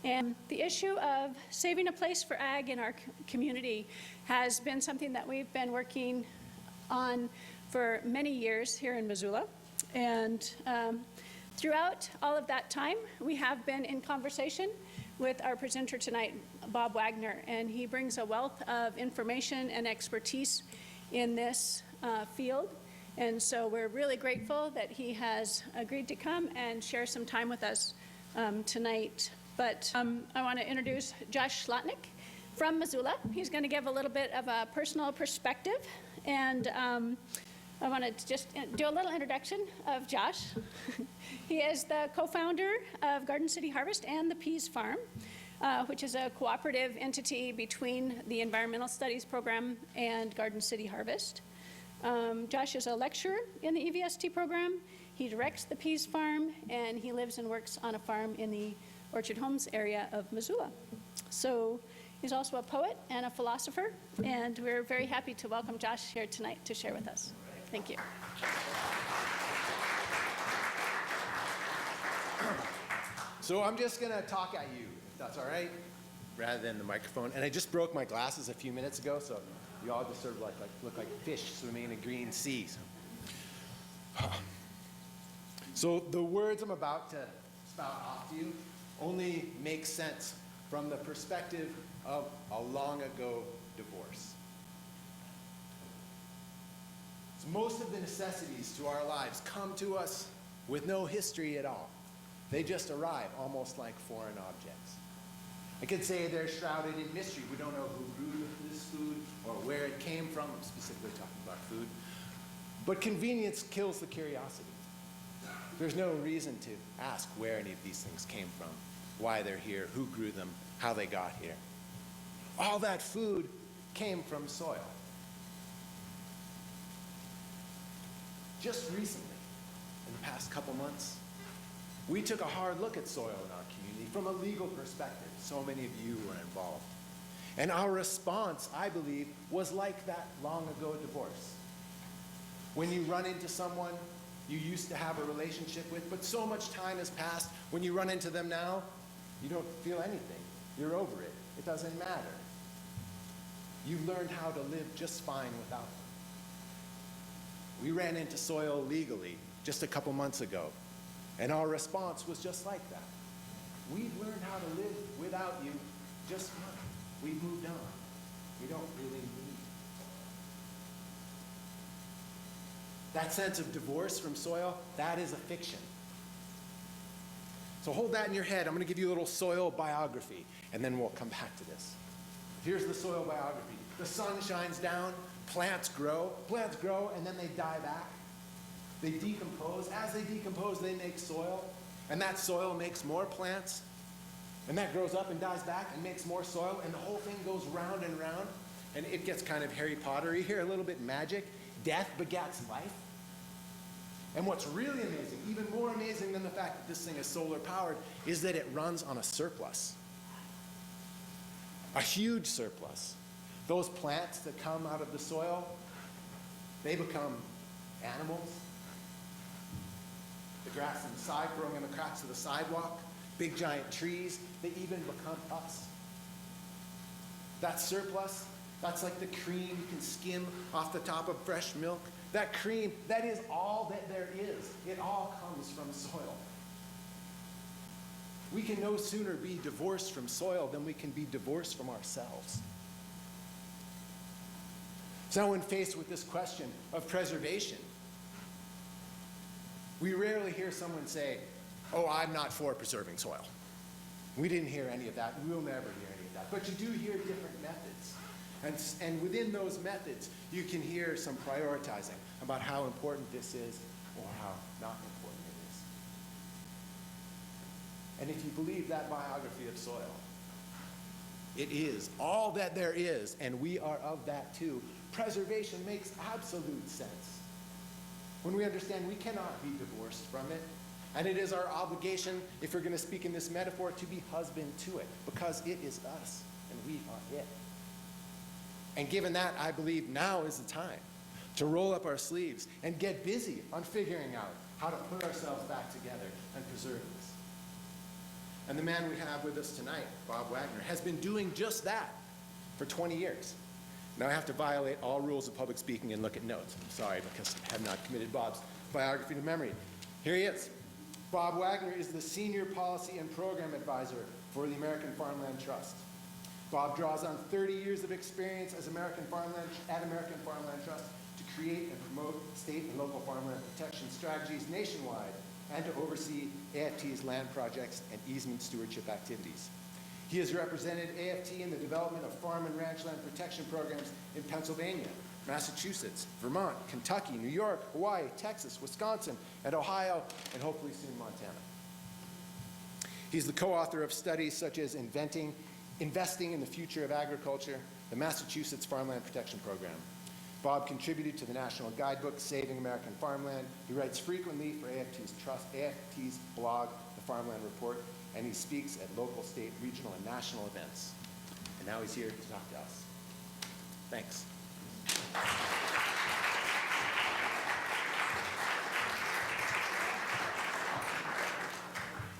And the issue of saving a place for ag in our community has been something that we've been working on for many years here in Missoula. And throughout all of that time, we have been in conversation with our presenter tonight, Bob Wagner, and he brings a wealth of information and expertise in this field. And so we're really grateful that he has agreed to come and share some time with us tonight. But I want to introduce Josh Schlotnick from Missoula. He's going to give a little bit of a personal perspective. And I want to just do a little introduction of Josh. He is the co-founder of Garden City Harvest and the Peas Farm, which is a cooperative entity between the Environmental Studies Program and Garden City Harvest. Josh is a lecturer in the EVST program. He directs the Peas Farm, and he lives and works on a farm in the Orchard Homes area of Missoula. So he's also a poet and a philosopher, and we're very happy to welcome Josh here tonight to share with us. Thank you. So I'm just going to talk at you, if that's all right, rather than the microphone. And I just broke my glasses a few minutes ago, so you all just sort of look like fish swimming in a green sea. So the words I'm about to spout off to you only make sense from the perspective of a long ago divorce. So most of the necessities to our lives come to us with no history at all. They just arrive almost like foreign objects. I could say they're shrouded in mystery. We don't know who grew this food or where it came from. I'm specifically talking about food. But convenience kills the curiosity. There's no reason to ask where any of these things came from, why they're here, who grew them, how they got here. All that food came from soil. Just recently, in the past couple months, we took a hard look at soil in our community from a legal perspective. So many of you were involved. And our response, I believe, was like that long ago divorce. When you run into someone you used to have a relationship with, but so much time has passed, when you run into them now, you don't feel anything. You're over it. It doesn't matter. You've learned how to live just fine without them. We ran into soil legally just a couple months ago, and our response was just like that. We've learned how to live without you just fine. We've moved on. We don't really need you. That sense of divorce from soil, that is a fiction. So hold that in your head. I'm going to give you a little soil biography, and then we'll come back to this. Here's the soil biography. The sun shines down, plants grow, and then they die back. They decompose. As they decompose, they make soil, and that soil makes more plants, and that grows up and dies back and makes more soil, and the whole thing goes round and round, and it gets kind of Harry Potter-y here, a little bit magic. Death begats life. And what's really amazing, even more amazing than the fact that this thing is solar powered, is that it runs on a surplus. A huge surplus. Those plants that come out of the soil, they become animals. The grass on the side growing in the cracks of the sidewalk, big giant trees, they even become us. That surplus, that's like the cream you can skim off the top of fresh milk. That cream, that is all that there is. It all comes from soil. We can no sooner be divorced from soil than we can be divorced from ourselves. So when faced with this question of preservation, we rarely hear someone say, "Oh, I'm not for preserving soil." We didn't hear any of that. We will never hear any of that. But you do hear different methods. And within those methods, you can hear some prioritizing about how important this is or how not important it is. And if you believe that biography of soil, it is all that there is, and we are of that too. Preservation makes absolute sense. When we understand we cannot be divorced from it, and it is our obligation, if we're going to speak in this metaphor, to be husband to it, because it is us, and we are it. And given that, I believe now is the time to roll up our sleeves and get busy on figuring out how to put ourselves back together and preserve this. And the man we have with us tonight, Bob Wagner, has been doing just that for 20 years. Now I have to violate all rules of public speaking and look at notes. I'm sorry, because I have not committed Bob's biography to memory. Here he is. Bob Wagner is the Senior Policy and Program Advisor for the American Farmland Trust. Bob draws on 30 years of experience at American Farmland Trust to create and promote state and local farmland protection strategies nationwide and to oversee AFT's land projects and easement stewardship activities. He has represented AFT in the development of farm and ranch land protection programs in Pennsylvania, Massachusetts, Vermont, Kentucky, New York, Hawaii, Texas, Wisconsin, and Ohio, and hopefully soon Montana. He's the co-author of studies such as Investing in the Future of Agriculture, the Massachusetts Farmland Protection Program. Bob contributed to the national guidebook, Saving American Farmland. He writes frequently for AFT's blog, The Farmland Report, and he speaks at local, state, regional, and national events. And now he's here to talk to us. Thanks.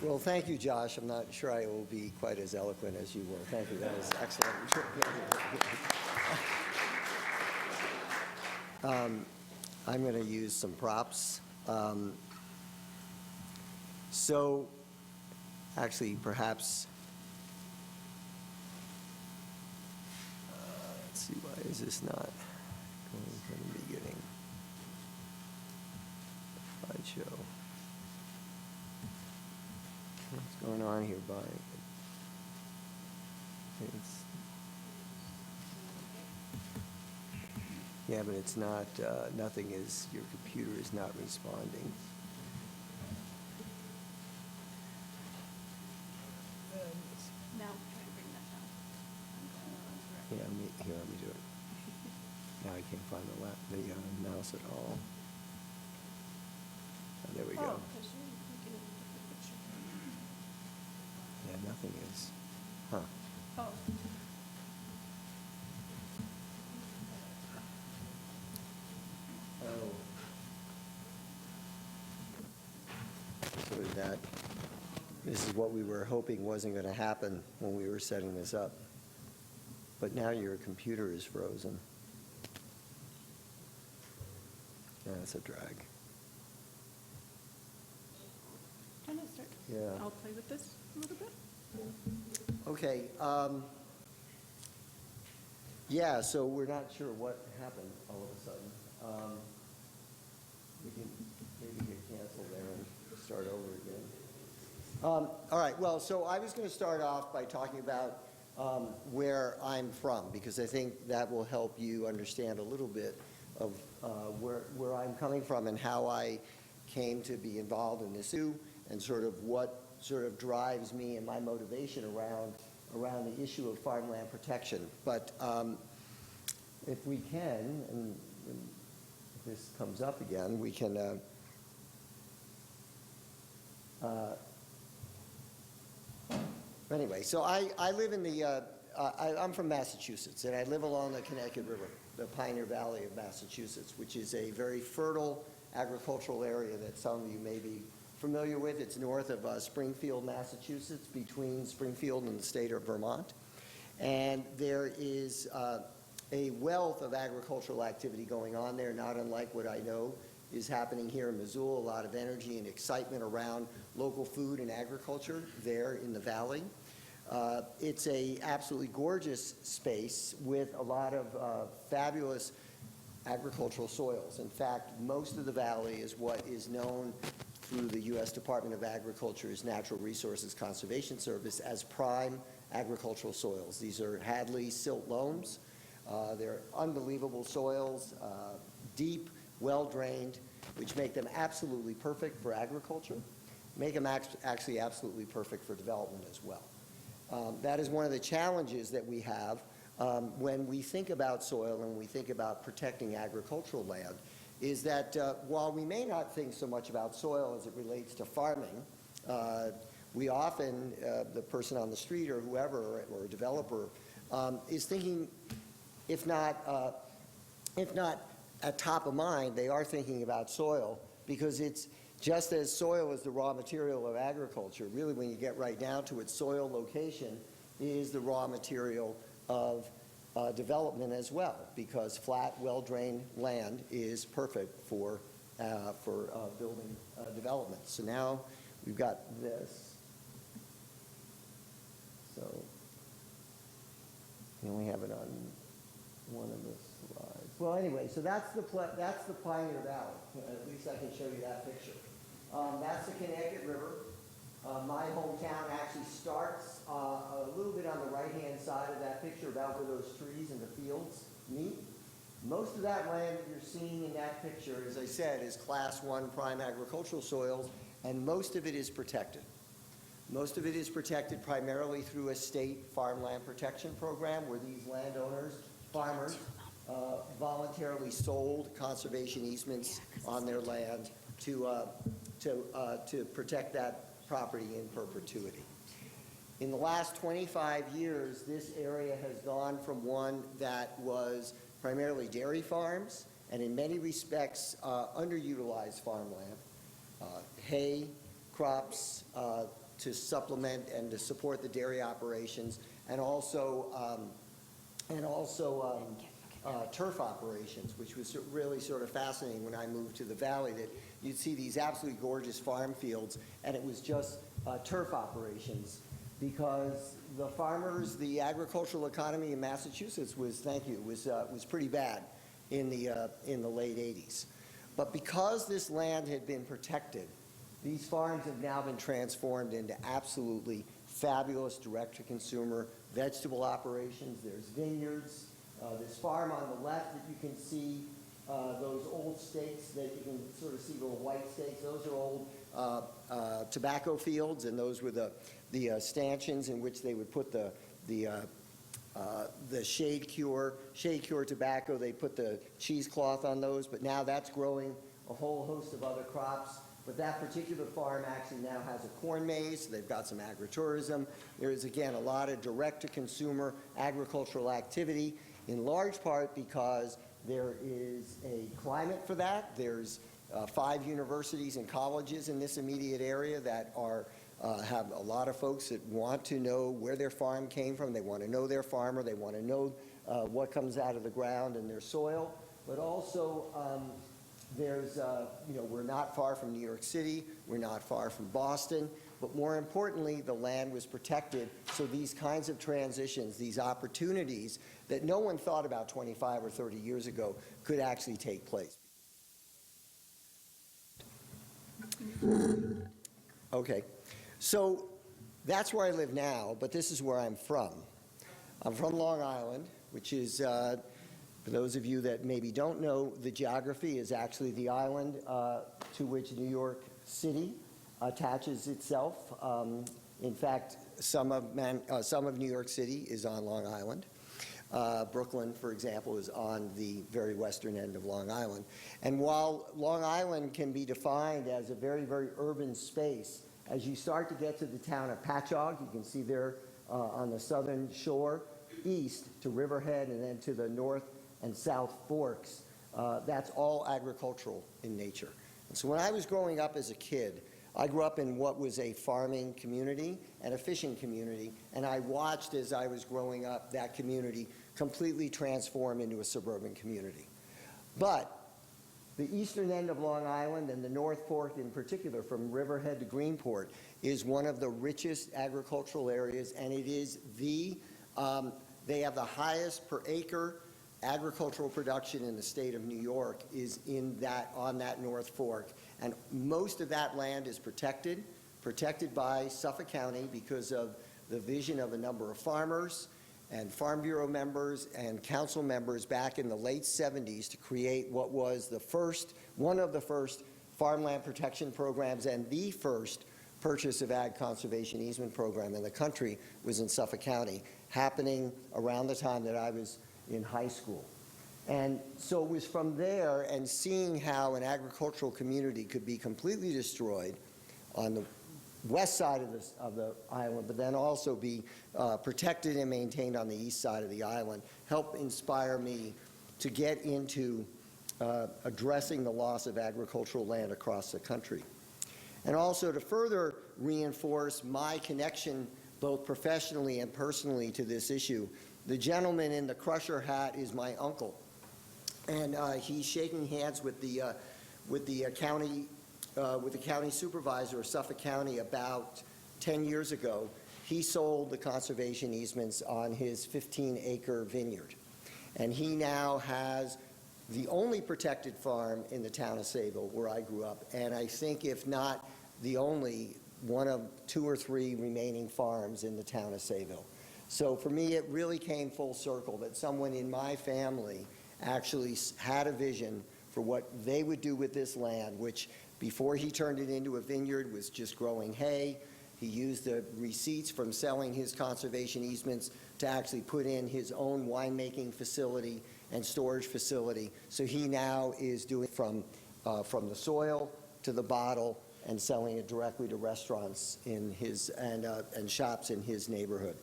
Well, thank you, Josh. I'm not sure I will be quite as eloquent as you were. Thank you. That was excellent. I'm going to use some props. So, actually, perhaps, let's see, why is this not going from the beginning? Slideshow. What's going on here, Bonnie? Yeah, but it's not, nothing is, your computer is not responding. Now, try to bring that down. Yeah, here, let me do it. Now I can't find the mouse at all. Oh, there we go. Oh, 'cause you can look at the picture. Yeah, nothing is, huh. Oh. Oh. So this is what we were hoping wasn't going to happen when we were setting this up. But now your computer is frozen. That's a drag. Can I start? Yeah. I'll play with this a little bit. Okay. Yeah, so we're not sure what happened all of a sudden. We can maybe get canceled there and start over again. All right, well, so I was going to start off by talking about where I'm from, because I think that will help you understand a little bit of where I'm coming from and how I came to be involved in this issue, and sort of what sort of drives me and my motivation around the issue of farmland protection. But if we can, and if this comes up again, we can anyway, so I live in the, I'm from Massachusetts, and I live along the Connecticut River, the Pioneer Valley of Massachusetts, which is a very fertile agricultural area that some of you may be familiar with. It's north of Springfield, Massachusetts, between Springfield and the state of Vermont. And there is a wealth of agricultural activity going on there, not unlike what I know is happening here in Missoula, a lot of energy and excitement around local food and agriculture there in the valley. It's a absolutely gorgeous space with a lot of fabulous agricultural soils. In fact, most of the valley is what is known through the U.S. Department of Agriculture's Natural Resources Conservation Service as prime agricultural soils. These are Hadley silt loams. They're unbelievable soils, deep, well-drained, which make them absolutely perfect for agriculture, make them actually absolutely perfect for development as well. That is one of the challenges that we have when we think about soil and we think about protecting agricultural land, is that while we may not think so much about soil as it relates to farming, we often, the person on the street or whoever, or a developer, is thinking, if not at top of mind, they are thinking about soil, because it's Just as soil is the raw material of agriculture, really when you get right down to it, soil location is the raw material of development as well, because flat, well-drained land is perfect for building development. So now we've got this. So, and we have it on one of the slides. Well, anyway, so that's the Pioneer Valley. At least I can show you that picture. That's the Connecticut River. My hometown actually starts a little bit on the right-hand side of that picture, about where those trees and the fields meet. Most of that land that you're seeing in that picture, as I said, is Class 1 prime agricultural soils, and most of it is protected. Most of it is protected primarily through a state farmland protection program, where these landowners, farmers, voluntarily sold conservation easements on their land to protect that property in perpetuity. In the last 25 years, this area has gone from one that was primarily dairy farms and in many respects underutilized farmland, hay, crops to supplement and to support the dairy operations, and also turf operations, which was really sort of fascinating when I moved to the valley, that you'd see these absolutely gorgeous farm fields, and it was just turf operations, because the farmers, the agricultural economy in Massachusetts was pretty bad in the late 80s. But because this land had been protected, these farms have now been transformed into absolutely fabulous direct-to-consumer vegetable operations. There's vineyards. This farm on the left that you can see, those old stakes that you can sort of see, little white stakes, those are old tobacco fields, and those were the stanchions in which they would put the shade cure tobacco. They put the cheesecloth on those, but now that's growing a whole host of other crops. But that particular farm actually now has a corn maze. So they've got some agritourism. There is, again, a lot of direct-to-consumer agricultural activity, in large part because there is a climate for that. There's 5 universities and colleges in this immediate area that have a lot of folks that want to know where their farm came from. They want to know their farmer. They want to know what comes out of the ground in their soil. But also, we're not far from New York City. We're not far from Boston. But more importantly, the land was protected, so these kinds of transitions, these opportunities that no one thought about 25 or 30 years ago could actually take place. Okay, so that's where I live now, but this is where I'm from. I'm from Long Island, which is, for those of you that maybe don't know, the geography is actually the island to which New York City attaches itself. In fact, some of New York City is on Long Island. Brooklyn, for example, is on the very western end of Long Island. And while Long Island can be defined as a very, very urban space, as you start to get to the town of Patchogue, you can see there on the southern shore, east to Riverhead, and then to the north and south forks, that's all agricultural in nature. And so when I was growing up as a kid, I grew up in what was a farming community and a fishing community, and I watched as I was growing up that community completely transform into a suburban community. But the eastern end of Long Island and the North Fork in particular, from Riverhead to Greenport, is one of the richest agricultural areas, and it is they have the highest per acre agricultural production in the state of New York is on that North Fork. And most of that land is protected by Suffolk County because of the vision of a number of farmers and Farm Bureau members and council members back in the late 70s to create what was one of the first farmland protection programs, and the first purchase of ag conservation easement program in the country was in Suffolk County, happening around the time that I was in high school. And so it was from there, and seeing how an agricultural community could be completely destroyed on the west side of the island, but then also be protected and maintained on the east side of the island, helped inspire me to get into addressing the loss of agricultural land across the country. And also to further reinforce my connection both professionally and personally to this issue, the gentleman in the crusher hat is my uncle. And he's shaking hands with the county supervisor of Suffolk County about 10 years ago. He sold the conservation easements on his 15-acre vineyard. And he now has the only protected farm in the town of Sayville, where I grew up, and I think if not the only, one of 2 or 3 remaining farms in the town of Sayville. So for me, it really came full circle that someone in my family actually had a vision for what they would do with this land, which before he turned it into a vineyard was just growing hay. He used the receipts from selling his conservation easements to actually put in his own winemaking facility and storage facility. So he now is doing from the soil to the bottle and selling it directly to restaurants in his and shops in his neighborhood.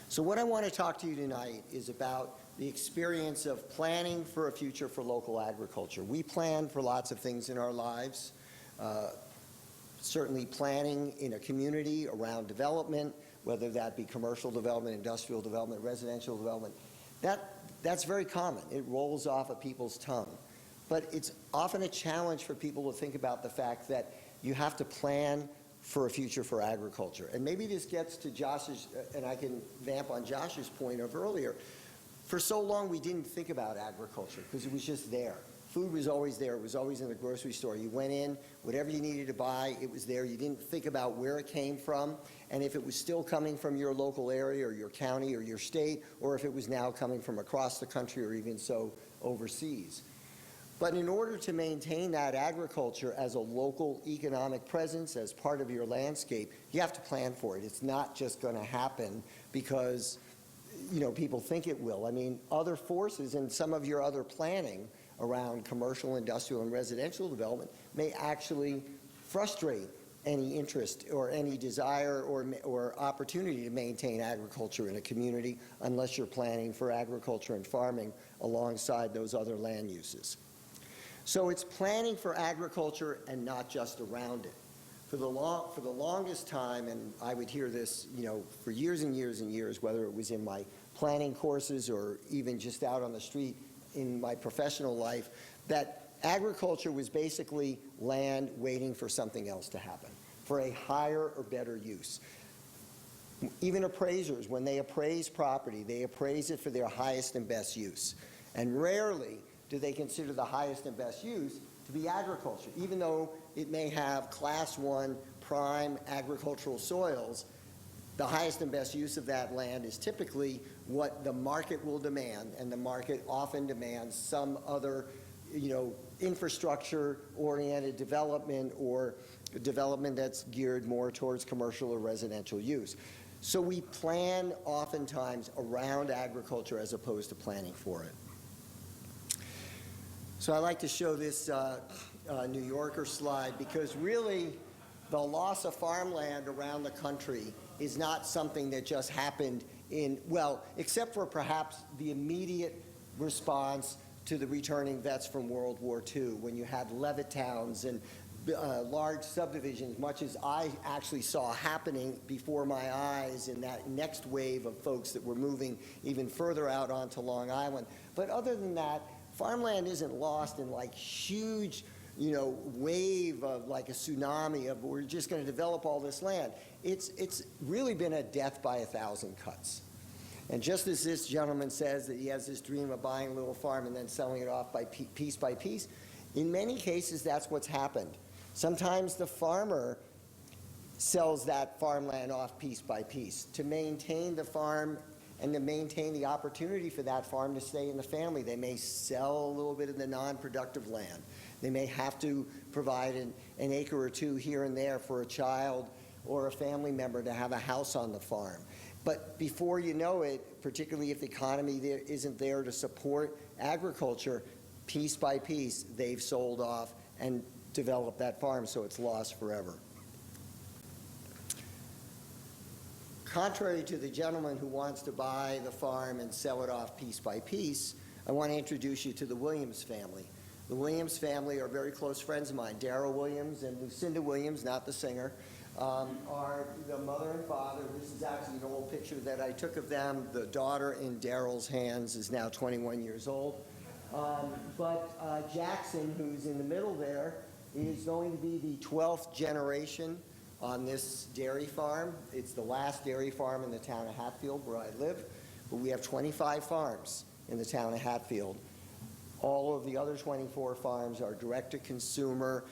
So what I want to talk to you tonight is about the experience of planning for a future for local agriculture. We plan for lots of things in our lives. Certainly planning in a community around development, whether that be commercial development, industrial development, residential development. That's very common. It rolls off of people's tongue. But it's often a challenge for people to think about the fact that you have to plan for a future for agriculture. And maybe this gets to Josh's, and I can vamp on Josh's point of earlier. For so long, we didn't think about agriculture because it was just there. Food was always there. It was always in the grocery store. You went in, whatever you needed to buy, it was there. You didn't think about where it came from, and if it was still coming from your local area or your county or your state, or if it was now coming from across the country or even so overseas. But in order to maintain that agriculture as a local economic presence, as part of your landscape, you have to plan for it. It's not just going to happen because, you know, people think it will. I mean, other forces and some of your other planning around commercial, industrial, and residential development may actually frustrate any interest or any desire or opportunity to maintain agriculture in a community unless you're planning for agriculture and farming alongside those other land uses. So it's planning for agriculture and not just around it. For the longest time, and I would hear this, you know, for years and years and years, whether it was in my planning courses or even just out on the street in my professional life, that agriculture was basically land waiting for something else to happen, for a higher or better use. Even appraisers, when they appraise property, they appraise it for their highest and best use. And rarely do they consider the highest and best use to be agriculture. Even though it may have class 1 prime agricultural soils, the highest and best use of that land is typically what the market will demand, and the market often demands some other, you know, infrastructure-oriented development or development that's geared more towards commercial or residential use. So we plan oftentimes around agriculture as opposed to planning for it. So I like to show this New Yorker slide because really the loss of farmland around the country is not something that just happened in, well, except for perhaps the immediate response to the returning vets from World War II, when you had Levittowns and large subdivisions, much as I actually saw happening before my eyes in that next wave of folks that were moving even further out onto Long Island. But other than that, farmland isn't lost in like huge, you know, wave of like a tsunami of we're just going to develop all this land. It's really been a death by 1,000 cuts. And just as this gentleman says that he has this dream of buying a little farm and then selling it off by piece, in many cases that's what's happened. Sometimes the farmer sells that farmland off piece by piece to maintain the farm and to maintain the opportunity for that farm to stay in the family. They may sell a little bit of the non-productive land. They may have to provide an acre or two here and there for a child or a family member to have a house on the farm. But before you know it, particularly if the economy isn't there to support agriculture, piece by piece, they've sold off and developed that farm, so it's lost forever. Contrary to the gentleman who wants to buy the farm and sell it off piece by piece, I want to introduce you to the Williams family. The Williams family are very close friends of mine. Darrell Williams and Lucinda Williams, not the singer, are the mother and father. This is actually an old picture that I took of them. The daughter in Darrell's hands is now 21 years old. But Jackson, who's in the middle there, is going to be the 12th generation on this dairy farm. It's the last dairy farm in the town of Hatfield where I live, but we have 25 farms in the town of Hatfield. All of the other 24 farms are direct-to-consumer,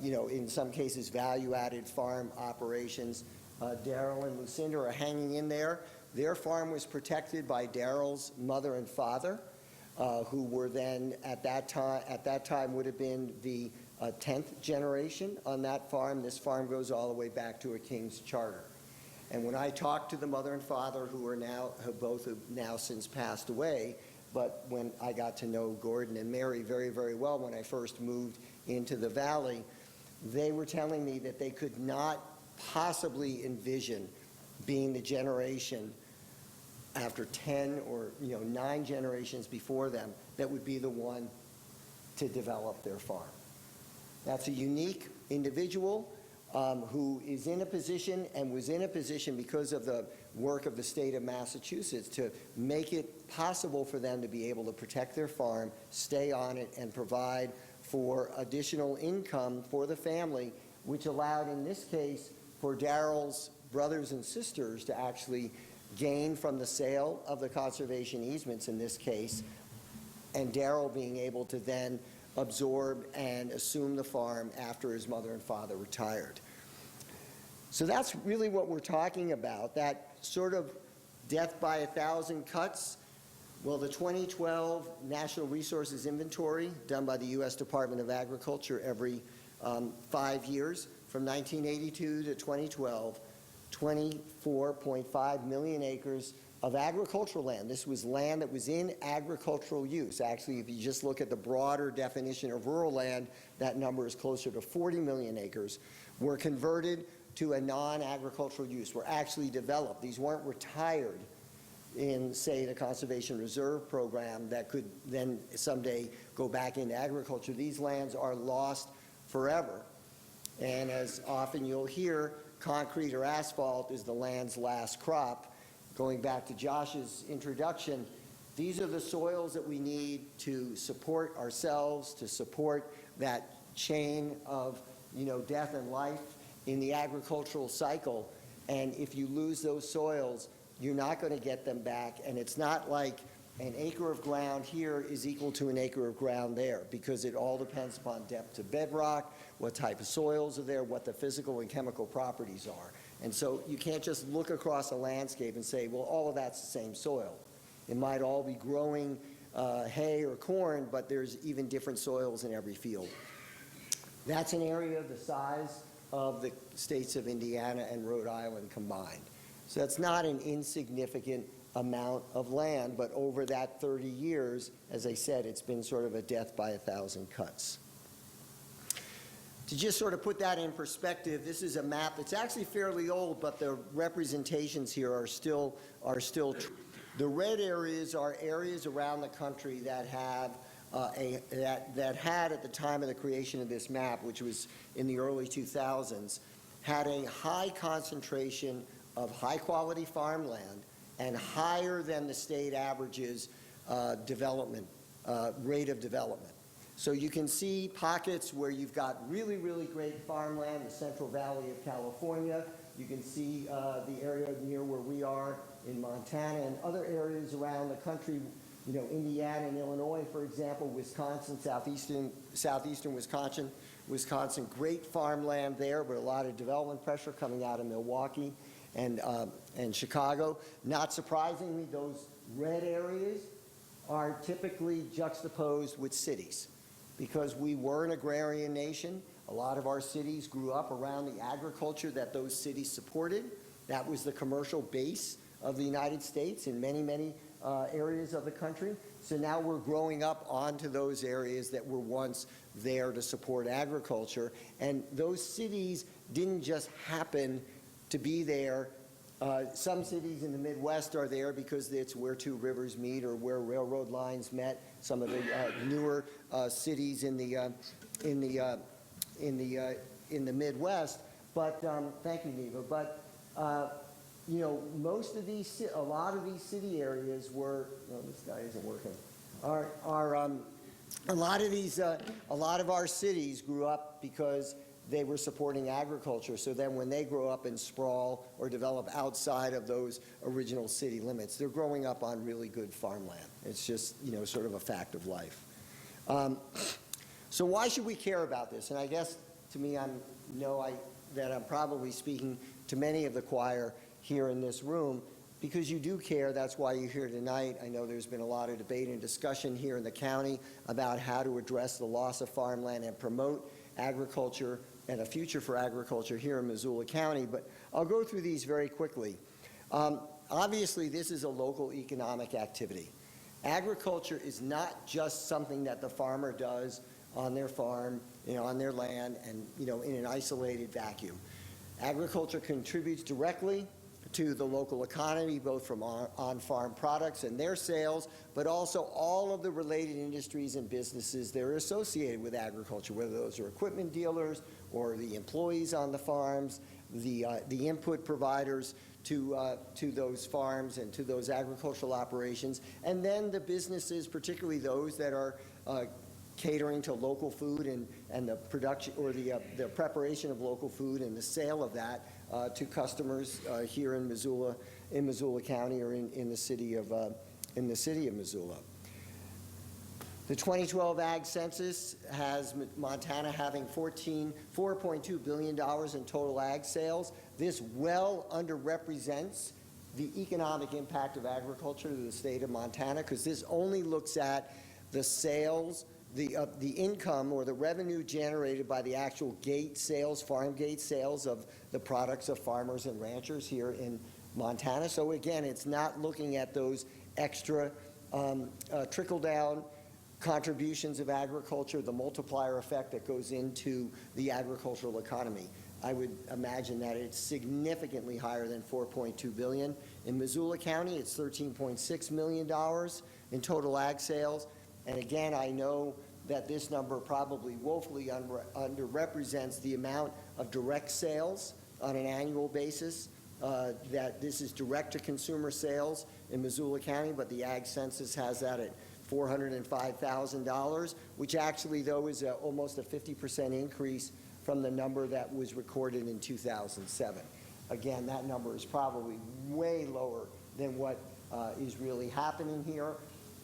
in some cases value-added farm operations. Darrell and Lucinda are hanging in there. Their farm was protected by Darrell's mother and father, who were then at that time would have been the 10th generation on that farm. This farm goes all the way back to a king's charter. And when I talked to the mother and father, who have now since passed away, but when I got to know Gordon and Mary very, very well when I first moved into the valley, they were telling me that they could not possibly envision being the generation after 10 or 9 generations before them that would be the one to develop their farm. That's a unique individual who is in a position and was in a position because of the work of the state of Massachusetts to make it possible for them to be able to protect their farm, stay on it, and provide for additional income for the family, which allowed, in this case, for Darrell's brothers and sisters to actually gain from the sale of the conservation easements in this case, and Darrell being able to then absorb and assume the farm after his mother and father retired. So that's really what we're talking about, that sort of death by 1,000 cuts. Well, the 2012 National Resources Inventory, done by the U.S. Department of Agriculture every 5 years, from 1982 to 2012, 24.5 million acres of agricultural land. This was land that was in agricultural use. Actually, if you just look at the broader definition of rural land, that number is closer to 40 million acres, were converted to a non-agricultural use, were actually developed. These weren't retired in, say, the Conservation Reserve Program that could then someday go back into agriculture. These lands are lost forever. And as often you'll hear, concrete or asphalt is the land's last crop. Going back to Josh's introduction, these are the soils that we need to support ourselves, to support that chain of death and life in the agricultural cycle. And if you lose those soils, you're not going to get them back. And it's not like an acre of ground here is equal to an acre of ground there, because it all depends upon depth to bedrock, what type of soils are there, what the physical and chemical properties are. And so you can't just look across a landscape and say, well, all of that's the same soil. It might all be growing hay or corn, but there's even different soils in every field. That's an area the size of the states of Indiana and Rhode Island combined. So that's not an insignificant amount of land, but over that 30 years, as I said, it's been sort of a death by 1,000 cuts. To just sort of put that in perspective, this is a map that's actually fairly old, but the representations here are still true. The red areas are areas around the country that have that had at the time of the creation of this map, which was in the early 2000s, had a high concentration of high-quality farmland and higher than the state averages rate of development. So you can see pockets where you've got really, really great farmland, the Central Valley of California. You can see the area near where we are in Montana and other areas around the country, Indiana and Illinois, for example, Wisconsin, southeastern Wisconsin, great farmland there, but a lot of development pressure coming out of Milwaukee and Chicago. Not surprisingly, those red areas are typically juxtaposed with cities. Because we were an agrarian nation, a lot of our cities grew up around the agriculture that those cities supported. That was the commercial base of the United States in many, many areas of the country. So now we're growing up onto those areas that were once there to support agriculture. And those cities didn't just happen to be there Some cities in the Midwest are there because it's where two rivers meet or where railroad lines met. Some of the newer cities in the Midwest. But thank you, Neva. But you know, a lot of these city areas were. No, this guy isn't working. A lot of our cities grew up because they were supporting agriculture. So then when they grow up and sprawl or develop outside of those original city limits, they're growing up on really good farmland. It's just, you know, sort of a fact of life. So why should we care about this? And I guess, to me, that I'm probably speaking to many of the choir here in this room, because you do care. That's why you're here tonight. I know there's been a lot of debate and discussion here in the county about how to address the loss of farmland and promote agriculture and a future for agriculture here in Missoula County, but I'll go through these very quickly. Obviously, this is a local economic activity. Agriculture is not just something that the farmer does on their farm, you know, on their land, and, you know, in an isolated vacuum. Agriculture contributes directly to the local economy, both from on-farm products and their sales, but also all of the related industries and businesses that are associated with agriculture, whether those are equipment dealers or the employees on the farms, the input providers to those farms and to those agricultural operations, and then the businesses, particularly those that are catering to local food and the production or the preparation of local food and the sale of that to customers here in Missoula County or in the city of Missoula. The 2012 Ag Census has Montana having $4.2 billion in total ag sales. This well underrepresents the economic impact of agriculture to the state of Montana, because this only looks at the sales, the income or the revenue generated by the actual gate sales, farm gate sales of the products of farmers and ranchers here in Montana. So again, it's not looking at those extra trickle-down contributions of agriculture, the multiplier effect that goes into the agricultural economy. I would imagine that it's significantly higher than $4.2 billion. In Missoula County, it's $13.6 million in total ag sales. And again, I know that this number probably woefully underrepresents the amount of direct sales on an annual basis, that this is direct-to-consumer sales in Missoula County, but the Ag Census has that at $405,000, which actually, though, is almost a 50% increase from the number that was recorded in 2007. Again, that number is probably way lower than what is really happening here.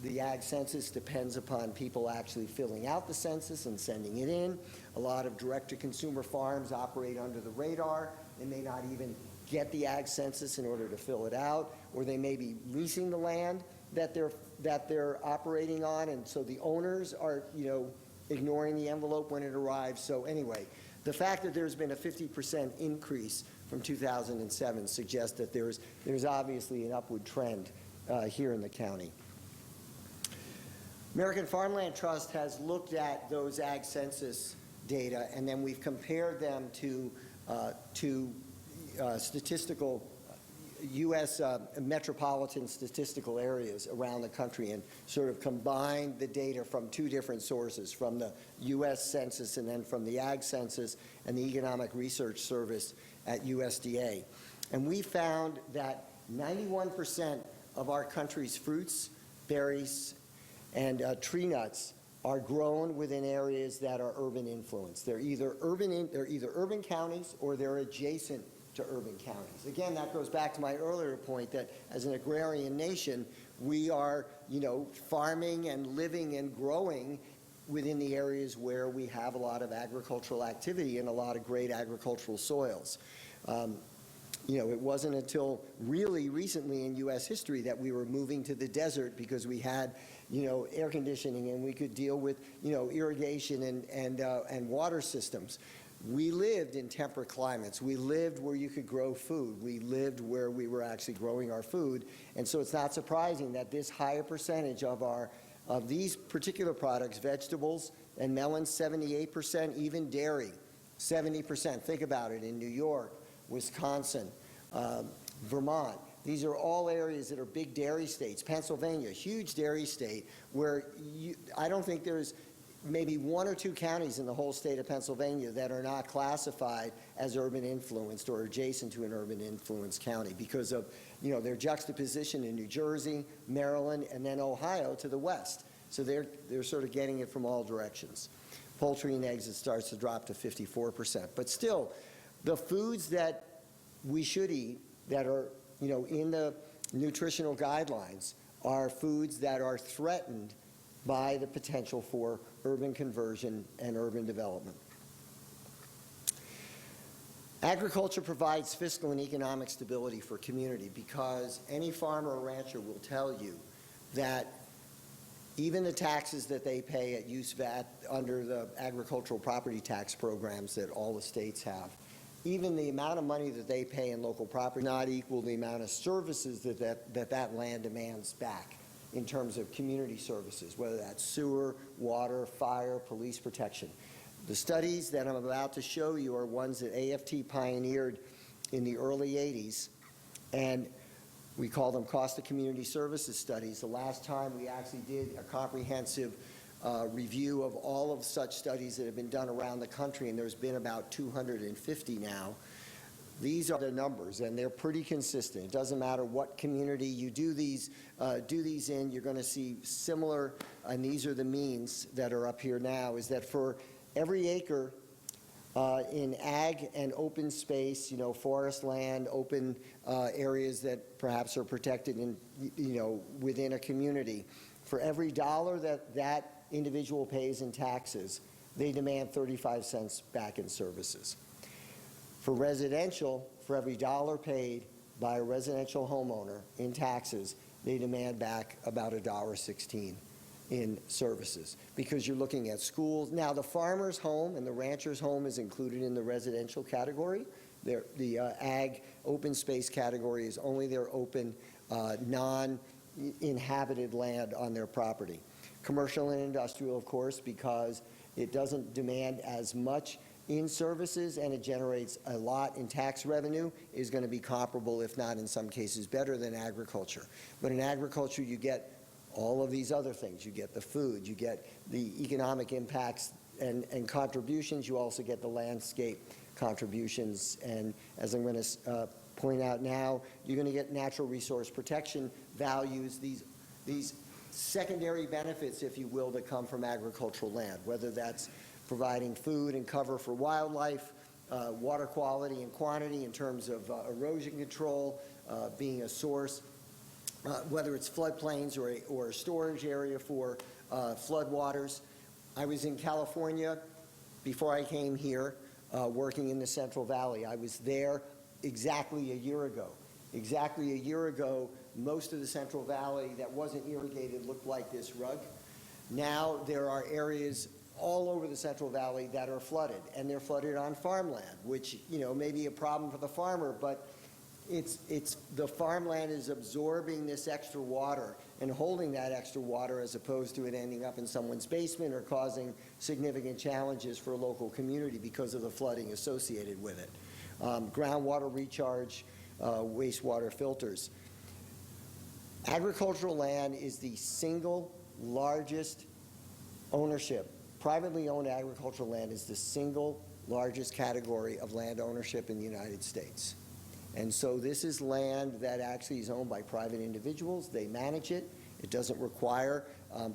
The Ag Census depends upon people actually filling out the census and sending it in. A lot of direct-to-consumer farms operate under the radar. They may not even get the Ag Census in order to fill it out, or they may be leasing the land that they're operating on, and so the owners are, you know, ignoring the envelope when it arrives. So anyway, the fact that there's been a 50% increase from 2007 suggests that there's obviously an upward trend here in the county. American Farmland Trust has looked at those Ag Census data, and then we've compared them to statistical U.S. Metropolitan statistical areas around the country, and sort of combined the data from two different sources, from the U.S. Census and then from the Ag Census and the Economic Research Service at USDA. And we found that 91% of our country's fruits, berries, and tree nuts are grown within areas that are urban influenced. They're either urban counties or they're adjacent to urban counties. Again, that goes back to my earlier point that as an agrarian nation, we are, you know, farming and living and growing within the areas where we have a lot of agricultural activity and a lot of great agricultural soils. You know, it wasn't until really recently in U.S. history that we were moving to the desert because we had, you know, air conditioning and we could deal with, you know, irrigation and water systems. We lived in temperate climates. We lived where you could grow food. We lived where we were actually growing our food. And so it's not surprising that this higher percentage of these particular products, vegetables and melons, 78%, even dairy, 70%. Think about it, in New York, Wisconsin, Vermont. These are all areas that are big dairy states. Pennsylvania, huge dairy state, where I don't think there's maybe 1 or 2 counties in the whole state of Pennsylvania that are not classified as urban influenced or adjacent to an urban influenced county because of, you know, their juxtaposition in New Jersey, Maryland, and then Ohio to the west. So they're sort of getting it from all directions. Poultry and eggs, it starts to drop to 54%. But still, the foods that we should eat that are, you know, in the nutritional guidelines are foods that are threatened by the potential for urban conversion and urban development. Agriculture provides fiscal and economic stability for community because any farmer or rancher will tell you that even the taxes that they pay at use VAT under the agricultural property tax programs that all the states have, even the amount of money that they pay in local property not equal the amount of services that land demands back in terms of community services, whether that's sewer, water, fire, police protection. The studies that I'm about to show you are ones that AFT pioneered in the early 80s, and we call them cost of community services studies. The last time we actually did a comprehensive review of all of such studies that have been done around the country, and there's been about 250 now. These are the numbers, and they're pretty consistent. It doesn't matter what community you do these in, you're going to see similar, and these are the means that are up here now, is that for every acre in ag and open space, you know, forest land, open areas that perhaps are protected in, you know, within a community, for every dollar that individual pays in taxes, they demand 35 cents back in services. For residential, for every dollar paid by a residential homeowner in taxes, they demand back about $1.16 in services, because you're looking at schools. Now, the farmer's home and the rancher's home is included in the residential category. The ag open space category is only their open, non-inhabited land on their property. Commercial and industrial, of course, because it doesn't demand as much in services and it generates a lot in tax revenue, is going to be comparable, if not in some cases better than agriculture. But in agriculture, you get all of these other things. You get the food, you get the economic impacts and contributions, you also get the landscape contributions, and as I'm going to point out now, you're going to get natural resource protection values, these secondary benefits, if you will, that come from agricultural land, whether that's providing food and cover for wildlife, water quality and quantity in terms of erosion control, being a source, whether it's floodplains or a storage area for floodwaters. I was in California before I came here, working in the Central Valley. I was there exactly a year ago. Exactly a year ago, most of the Central Valley that wasn't irrigated looked like this rug. Now there are areas all over the Central Valley that are flooded, and they're flooded on farmland, which, you know, may be a problem for the farmer, but it's the farmland is absorbing this extra water and holding that extra water, as opposed to it ending up in someone's basement or causing significant challenges for a local community because of the flooding associated with it. Groundwater recharge, wastewater filters. Agricultural land is the single largest ownership. Privately owned agricultural land is the single largest category of land ownership in the United States. And so this is land that actually is owned by private individuals. They manage it. It doesn't require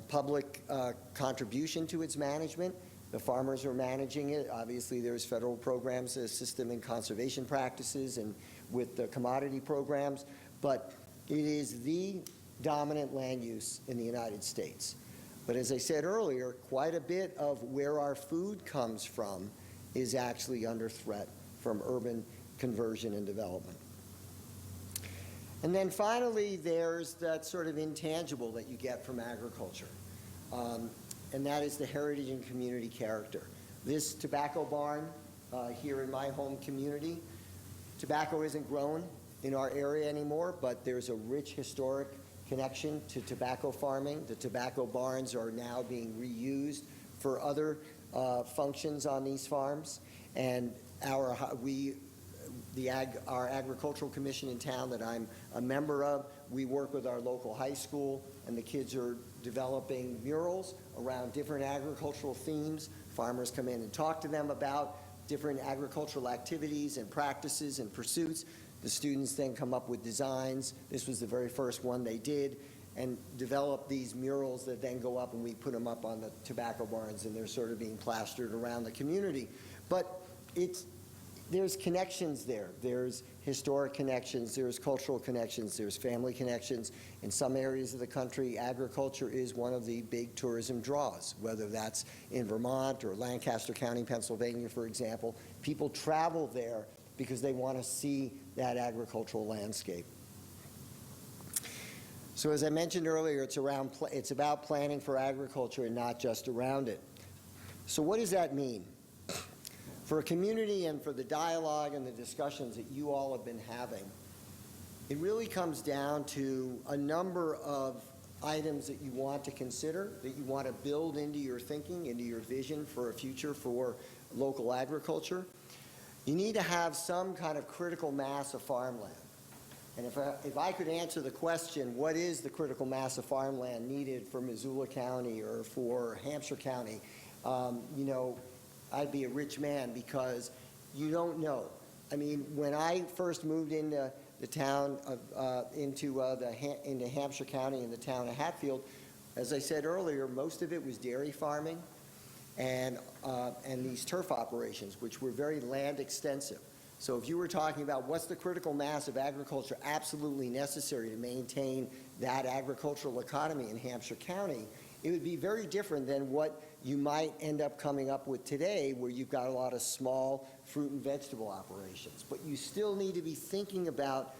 public contribution to its management. The farmers are managing it. Obviously, there's federal programs that assist them in conservation practices and with the commodity programs, but it is the dominant land use in the United States. But as I said earlier, quite a bit of where our food comes from is actually under threat from urban conversion and development. And then finally, there's that sort of intangible that you get from agriculture, and that is the heritage and community character. This tobacco barn here in my home community, tobacco isn't grown in our area anymore, but there's a rich historic connection to tobacco farming. The tobacco barns are now being reused for other functions on these farms, and our agricultural commission in town that I'm a member of. We work with our local high school, and the kids are developing murals around different agricultural themes. Farmers come in and talk to them about different agricultural activities and practices and pursuits. The students then come up with designs. This was the very first one they did, and develop these murals that then go up, and we put them up on the tobacco barns, and they're sort of being plastered around the community. But there's connections there. There's historic connections, there's cultural connections, there's family connections. In some areas of the country, agriculture is one of the big tourism draws, whether that's in Vermont or Lancaster County, Pennsylvania, for example. People travel there because they want to see that agricultural landscape. So as I mentioned earlier, it's about planning for agriculture and not just around it. So what does that mean? For a community and for the dialogue and the discussions that you all have been having, it really comes down to a number of items that you want to consider, that you want to build into your thinking, into your vision for a future for local agriculture. You need to have some kind of critical mass of farmland. And if I could answer the question, what is the critical mass of farmland needed for Missoula County or for Hampshire County, you know, I'd be a rich man, because you don't know. I mean, when I first moved into the town of, into Hampshire County in the town of Hatfield, as I said earlier, most of it was dairy farming and these turf operations, which were very land extensive. So if you were talking about what's the critical mass of agriculture absolutely necessary to maintain that agricultural economy in Hampshire County, it would be very different than what you might end up coming up with today, where you've got a lot of small fruit and vegetable operations. But you still need to be thinking about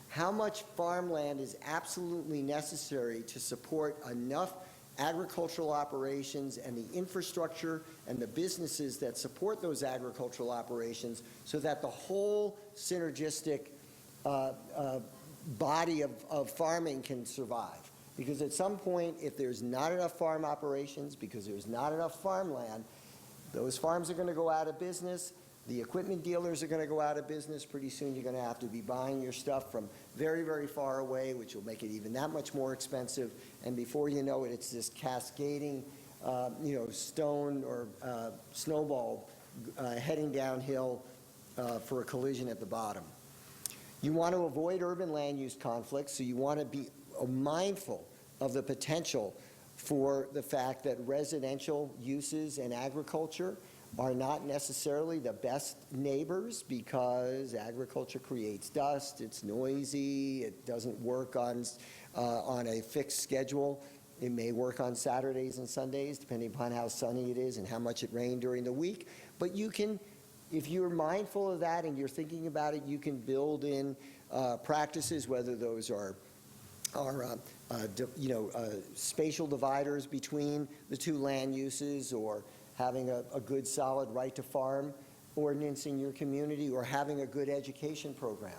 how much farmland is absolutely necessary to support enough agricultural operations and the infrastructure and the businesses that support those agricultural operations, so that the whole synergistic body of farming can survive. Because at some point, if there's not enough farm operations, because there's not enough farmland, those farms are going to go out of business. The equipment dealers are going to go out of business. Pretty soon you're going to have to be buying your stuff from very, very far away, which will make it even that much more expensive. And before you know it, it's this cascading, you know, stone or snowball heading downhill for a collision at the bottom. You want to avoid urban land use conflicts, so you want to be mindful of the potential for the fact that residential uses and agriculture are not necessarily the best neighbors, because agriculture creates dust, it's noisy, it doesn't work on a fixed schedule. It may work on Saturdays and Sundays, depending upon how sunny it is and how much it rained during the week. But you can, if you're mindful of that and you're thinking about it, you can build in practices, whether those are spatial dividers between the two land uses, or having a good solid right to farm ordinance in your community, or having a good education program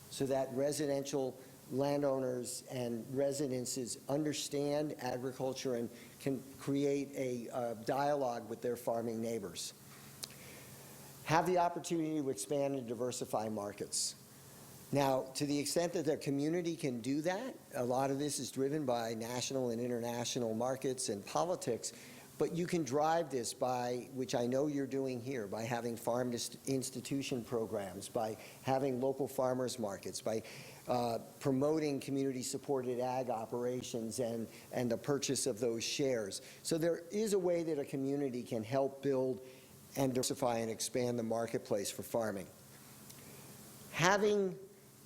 so that residential landowners and residences understand agriculture and can create a dialogue with their farming neighbors. Have the opportunity to expand and diversify markets. Now, to the extent that the community can do that, a lot of this is driven by national and international markets and politics, but you can drive this by, which I know you're doing here, by having farm institution programs, by having local farmers markets, by promoting community-supported ag operations and the purchase of those shares. So there is a way that a community can help build and diversify and expand the marketplace for farming. Having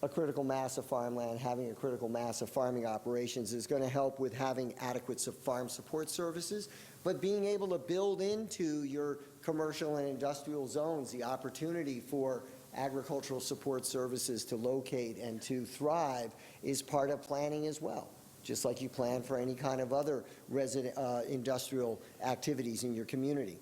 a critical mass of farmland, having a critical mass of farming operations is going to help with having adequate farm support services, but being able to build into your commercial and industrial zones the opportunity for agricultural support services to locate and to thrive is part of planning as well, just like you plan for any kind of other industrial activities in your community.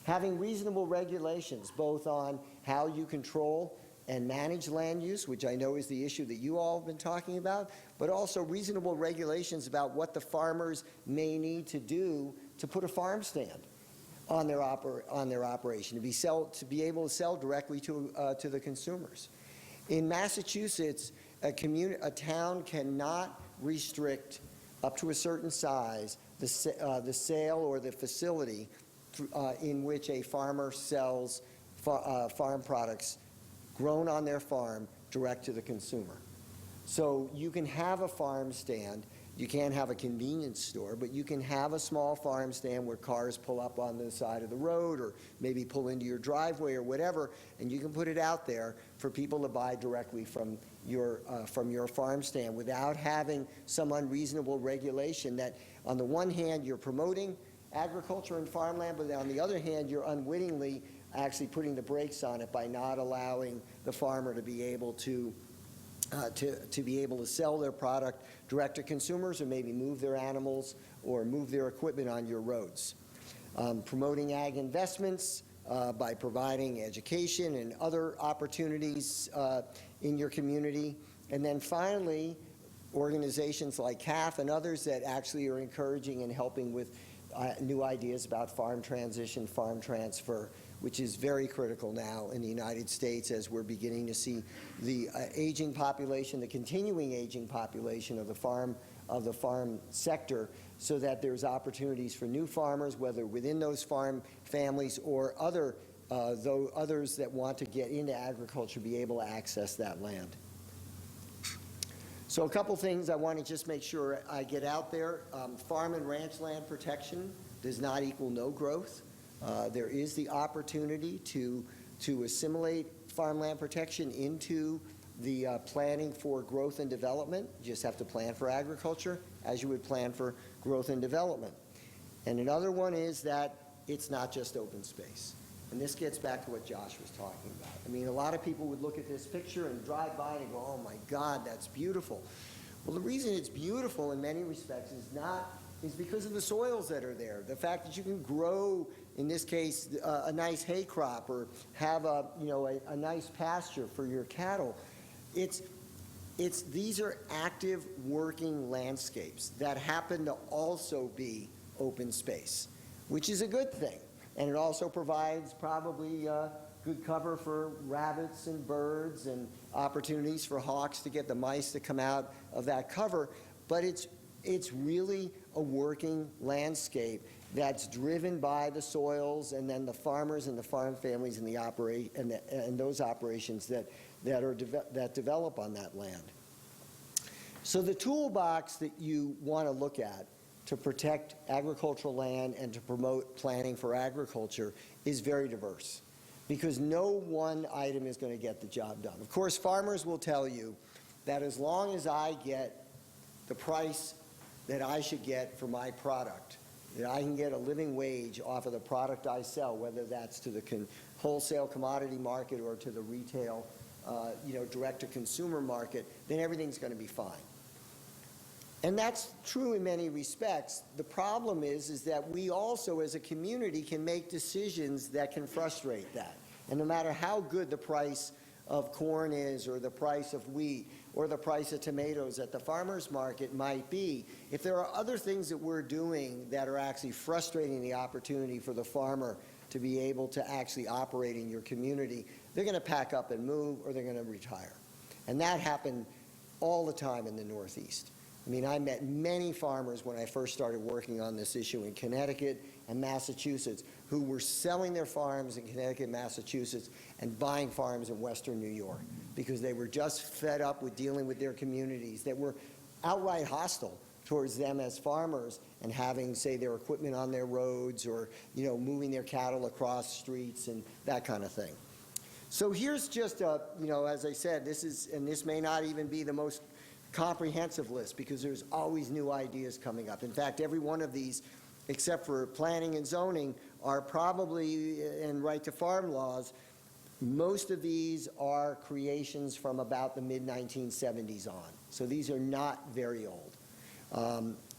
Having reasonable regulations, both on how you control and manage land use, which I know is the issue that you all have been talking about, but also reasonable regulations about what the farmers may need to do to put a farm stand on their operation, to be able to sell directly to the consumers. In Massachusetts, a town cannot restrict up to a certain size the sale or the facility in which a farmer sells farm products grown on their farm direct to the consumer. So you can have a farm stand. You can't have a convenience store, but you can have a small farm stand where cars pull up on the side of the road or maybe pull into your driveway or whatever, and you can put it out there for people to buy directly from your farm stand without having some unreasonable regulation that on the one hand you're promoting agriculture and farmland, but on the other hand you're unwittingly actually putting the brakes on it by not allowing the farmer to be able to sell their product direct to consumers or maybe move their animals or move their equipment on your roads. Promoting ag investments by providing education and other opportunities in your community. And then finally, organizations like CAF and others that actually are encouraging and helping with new ideas about farm transition, farm transfer, which is very critical now in the United States as we're beginning to see the aging population, the continuing aging population of the farm sector, so that there's opportunities for new farmers, whether within those farm families or others that want to get into agriculture, be able to access that land. So a couple things I want to just make sure I get out there. Farm and ranch land protection does not equal no growth. There is the opportunity to assimilate farmland protection into the planning for growth and development. You just have to plan for agriculture as you would plan for growth and development. And another one is that it's not just open space. And this gets back to what Josh was talking about. I mean, a lot of people would look at this picture and drive by and go, oh my God, that's beautiful. Well, the reason it's beautiful in many respects is because of the soils that are there. The fact that you can grow, in this case, a nice hay crop or have a nice pasture for your cattle. These are active working landscapes that happen to also be open space, which is a good thing. And it also provides probably good cover for rabbits and birds and opportunities for hawks to get the mice to come out of that cover. But it's really a working landscape that's driven by the soils and then the farmers and the farm families and those operations that develop on that land. So the toolbox that you want to look at to protect agricultural land and to promote planning for agriculture is very diverse, because no one item is going to get the job done. Of course, farmers will tell you that as long as I get the price that I should get for my product, that I can get a living wage off of the product I sell, whether that's to the wholesale commodity market or to the retail, direct-to-consumer market, then everything's going to be fine. And that's true in many respects. The problem is that we also, as a community, can make decisions that can frustrate that. And no matter how good the price of corn is, or the price of wheat, or the price of tomatoes at the farmer's market might be, if there are other things that we're doing that are actually frustrating the opportunity for the farmer to be able to actually operate in your community, they're going to pack up and move, or they're going to retire. And that happened all the time in the Northeast. I mean, I met many farmers when I first started working on this issue in Connecticut and Massachusetts who were selling their farms in Connecticut and Massachusetts and buying farms in Western New York because they were just fed up with dealing with their communities that were outright hostile towards them as farmers and having, say, their equipment on their roads or, moving their cattle across streets and that kind of thing. So here's just as I said, this may not even be the most comprehensive list because there's always new ideas coming up. In fact, every one of these, except for planning and zoning, are probably in right to farm laws. Most of these are creations from about the mid-1970s on. So these are not very old.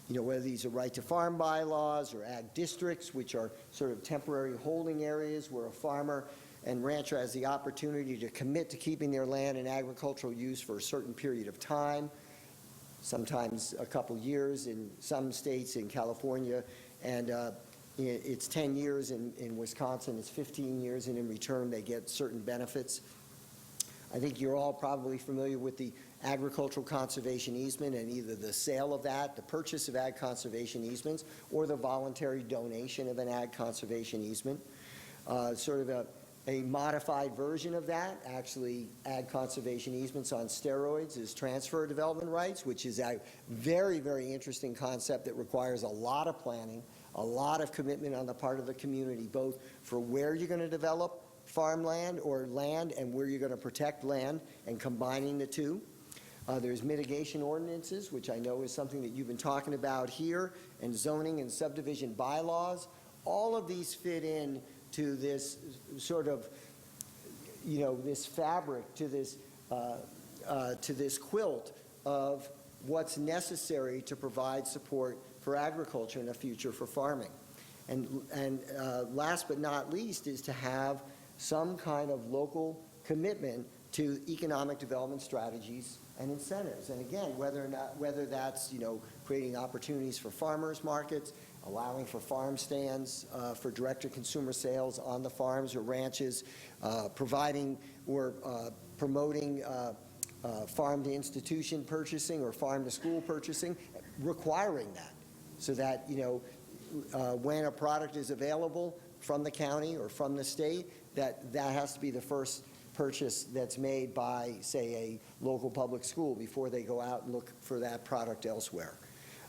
Whether these are right to farm bylaws or ag districts, which are sort of temporary holding areas where a farmer and rancher has the opportunity to commit to keeping their land in agricultural use for a certain period of time, sometimes a couple years in some states, in California, and it's 10 years in Wisconsin, it's 15 years, and in return they get certain benefits. I think you're all probably familiar with the agricultural conservation easement and either the sale of that, the purchase of ag conservation easements, or the voluntary donation of an ag conservation easement. Sort of a modified version of that, actually ag conservation easements on steroids, is transfer development rights, which is a very, very interesting concept that requires a lot of planning, a lot of commitment on the part of the community, both for where you're going to develop farmland or land and where you're going to protect land, and combining the two. There's mitigation ordinances, which I know is something that you've been talking about here, and zoning and subdivision bylaws. All of these fit in to this sort of, this fabric, to this quilt of what's necessary to provide support for agriculture and a future for farming. And last but not least is to have some kind of local commitment to economic development strategies and incentives. And again, whether that's creating opportunities for farmers markets, allowing for farm stands for direct-to-consumer sales on the farms or ranches, providing or promoting farm-to-institution purchasing or farm-to-school purchasing, requiring that, so that when a product is available from the county or from the state, that has to be the first purchase that's made by, say, a local public school before they go out and look for that product elsewhere.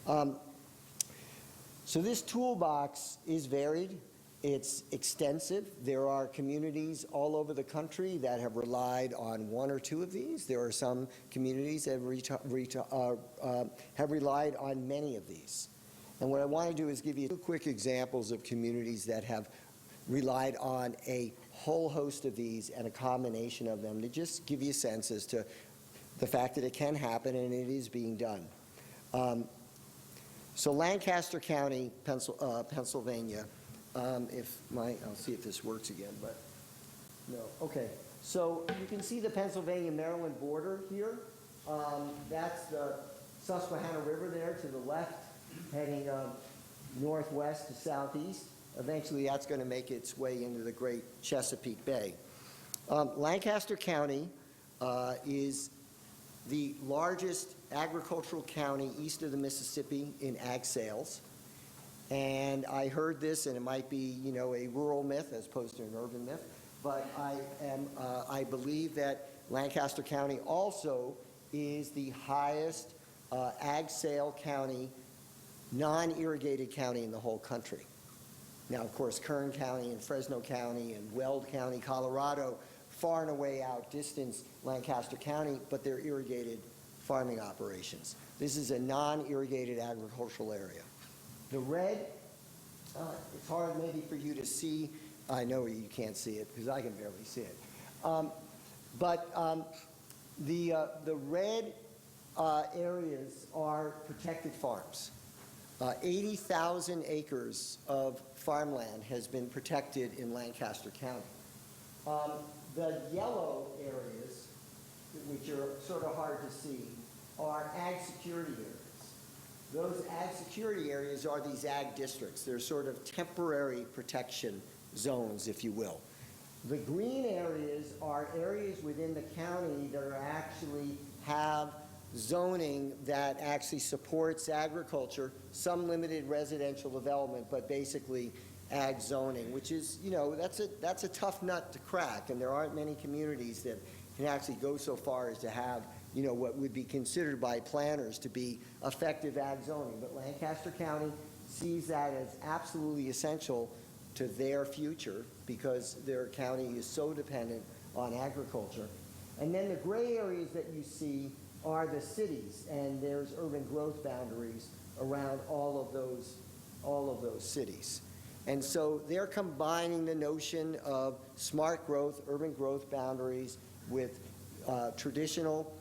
So this toolbox is varied. It's extensive. There are communities all over the country that have relied on one or two of these. There are some communities that have relied on many of these. And what I want to do is give you two quick examples of communities that have relied on a whole host of these and a combination of them to just give you a sense as to the fact that it can happen and it is being done. So Lancaster County, Pennsylvania, I'll see if this works again, but no, okay. So you can see the Pennsylvania-Maryland border here. That's the Susquehanna River there to the left, heading northwest to southeast. Eventually that's going to make its way into the great Chesapeake Bay. Lancaster County is the largest agricultural county east of the Mississippi in ag sales. And I heard this, and it might be, a rural myth as opposed to an urban myth, but I believe that Lancaster County also is the highest ag sale county, non-irrigated county in the whole country. Now, of course, Kern County and Fresno County and Weld County, Colorado, far and away outdistance Lancaster County, but they're irrigated farming operations. This is a non-irrigated agricultural area. The red, it's hard maybe for you to see. I know you can't see it because I can barely see it. The red areas are protected farms. 80,000 acres of farmland has been protected in Lancaster County. The yellow areas, which are sort of hard to see, are ag security areas. Those ag security areas are these ag districts. They're sort of temporary protection zones, if you will. The green areas are areas within the county that are actually have zoning that actually supports agriculture, some limited residential development, but basically ag zoning, which is, that's a tough nut to crack, and there aren't many communities that can actually go so far as to have, what would be considered by planners to be effective ag zoning. But Lancaster County sees that as absolutely essential to their future because their county is so dependent on agriculture. And then the gray areas that you see are the cities, and there's urban growth boundaries around all of those cities. And so they're combining the notion of smart growth, urban growth boundaries with traditional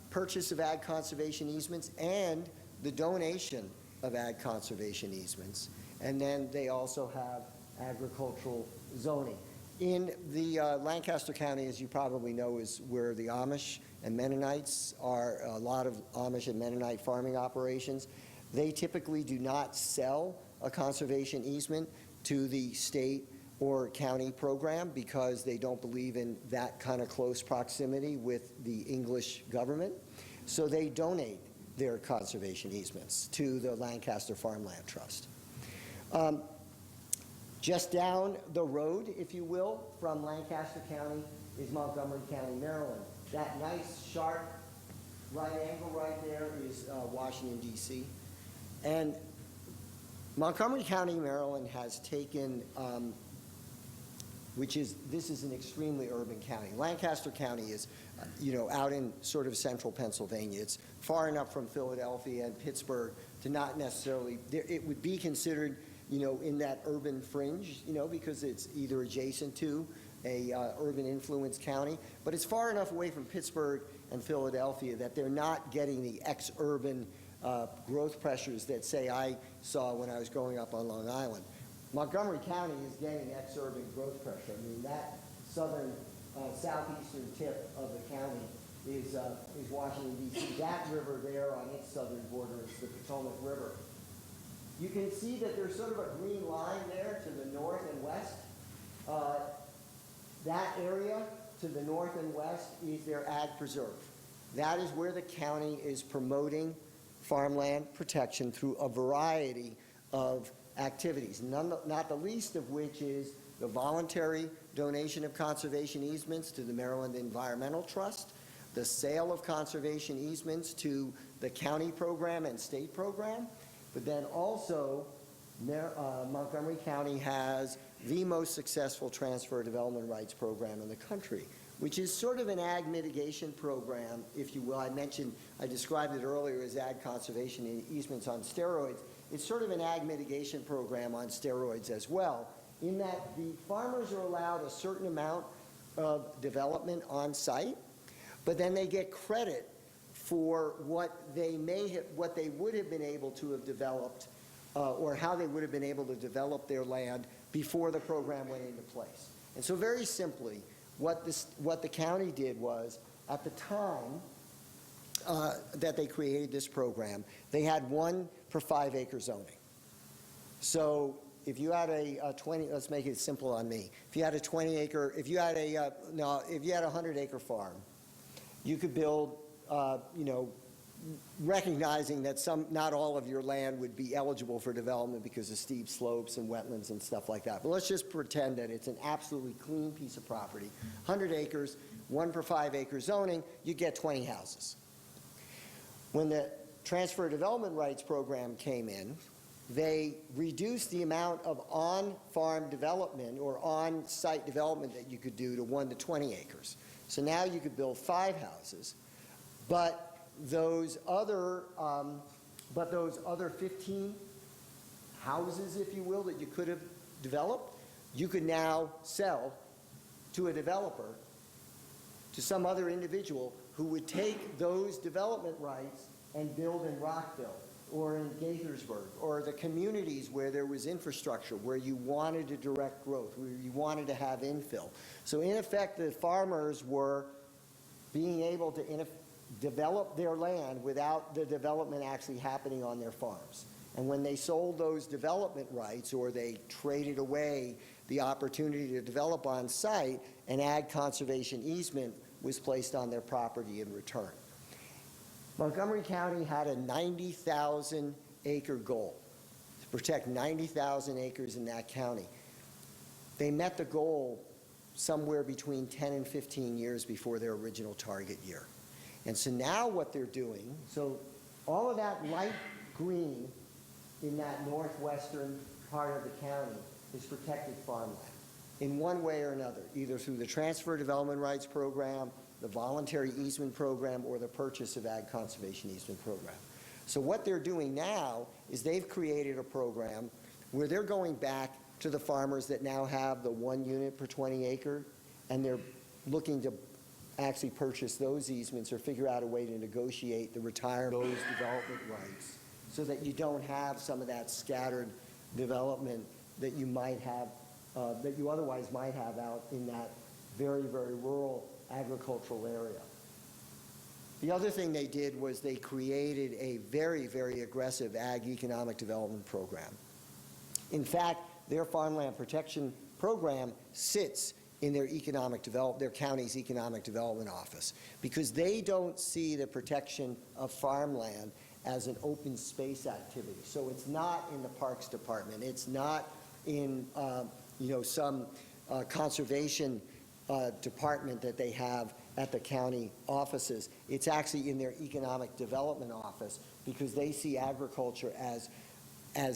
purchase of ag conservation easements and the donation of ag conservation easements. And then they also have agricultural zoning. In the Lancaster County, as you probably know, is where the Amish and Mennonites are, a lot of Amish and Mennonite farming operations. They typically do not sell a conservation easement to the state or county program because they don't believe in that kind of close proximity with the English government. So they donate their conservation easements to the Lancaster Farmland Trust. Just down the road, if you will, from Lancaster County is Montgomery County, Maryland. That nice, sharp right angle right there is Washington, D.C. And Montgomery County, Maryland has taken, this is an extremely urban county. Lancaster County is, out in sort of central Pennsylvania. It's far enough from Philadelphia and Pittsburgh to not necessarily, it would be considered, in that urban fringe, because it's either adjacent to a urban influence county, but it's far enough away from Pittsburgh and Philadelphia that they're not getting the ex-urban growth pressures that, say, I saw when I was growing up on Long Island. Montgomery County is getting ex-urban growth pressure. I mean, that southern, southeastern tip of the county is Washington, D.C. That river there on its southern border is the Potomac River. You can see that there's sort of a green line there to the north and west. That area to the north and west is their ag preserve. That is where the county is promoting farmland protection through a variety of activities, not the least of which is the voluntary donation of conservation easements to the Maryland Environmental Trust, the sale of conservation easements to the county program and state program, but then also Montgomery County has the most successful transfer development rights program in the country, which is sort of an ag mitigation program, if you will. I described it earlier as ag conservation easements on steroids. It's sort of an ag mitigation program on steroids as well, in that the farmers are allowed a certain amount of development on site, but then they get credit for what they would have been able to have developed or how they would have been able to develop their land before the program went into place. And so very simply, what the county did was, at the time that they created this program, they had 1 per 5 acre zoning. So if you had a 20, let's make it simple on me. If you had a 20 acre, if you had a 100 acre farm, you could build, recognizing that not all of your land would be eligible for development because of steep slopes and wetlands and stuff like that. But let's just pretend that it's an absolutely clean piece of property. 100 acres, 1 per 5 acre zoning, you get 20 houses. When the Transfer Development Rights Program came in, they reduced the amount of on-farm development or on-site development that you could do to 1 to 20 acres. So now you could build 5 houses, but those other 15 houses, if you will, that you could have developed, you could now sell to a developer, to some other individual who would take those development rights and build in Rockville or in Gaithersburg or the communities where there was infrastructure, where you wanted to direct growth, where you wanted to have infill. So in effect, the farmers were being able to develop their land without the development actually happening on their farms. And when they sold those development rights, or they traded away the opportunity to develop on site, an ag conservation easement was placed on their property in return. Montgomery County had a 90,000 acre goal to protect 90,000 acres in that county. They met the goal somewhere between 10 and 15 years before their original target year. And so now what they're doing, so all of that light green in that northwestern part of the county is protected farmland in one way or another, either through the Transfer Development Rights Program, the Voluntary Easement Program, or the Purchase of Ag Conservation Easement Program. So what they're doing now is they've created a program where they're going back to the farmers that now have the 1 unit per 20 acre, and they're looking to actually purchase those easements or figure out a way to negotiate the retirement of those development rights so that you don't have some of that scattered development that you might have, that you otherwise might have out in that very, very rural agricultural area. The other thing they did was they created a very, very aggressive ag economic development program. In fact, their farmland protection program sits in their their county's economic development office, because they don't see the protection of farmland as an open space activity. So it's not in the Parks Department. It's not in some conservation department that they have at the county offices. It's actually in their economic development office, because they see agriculture as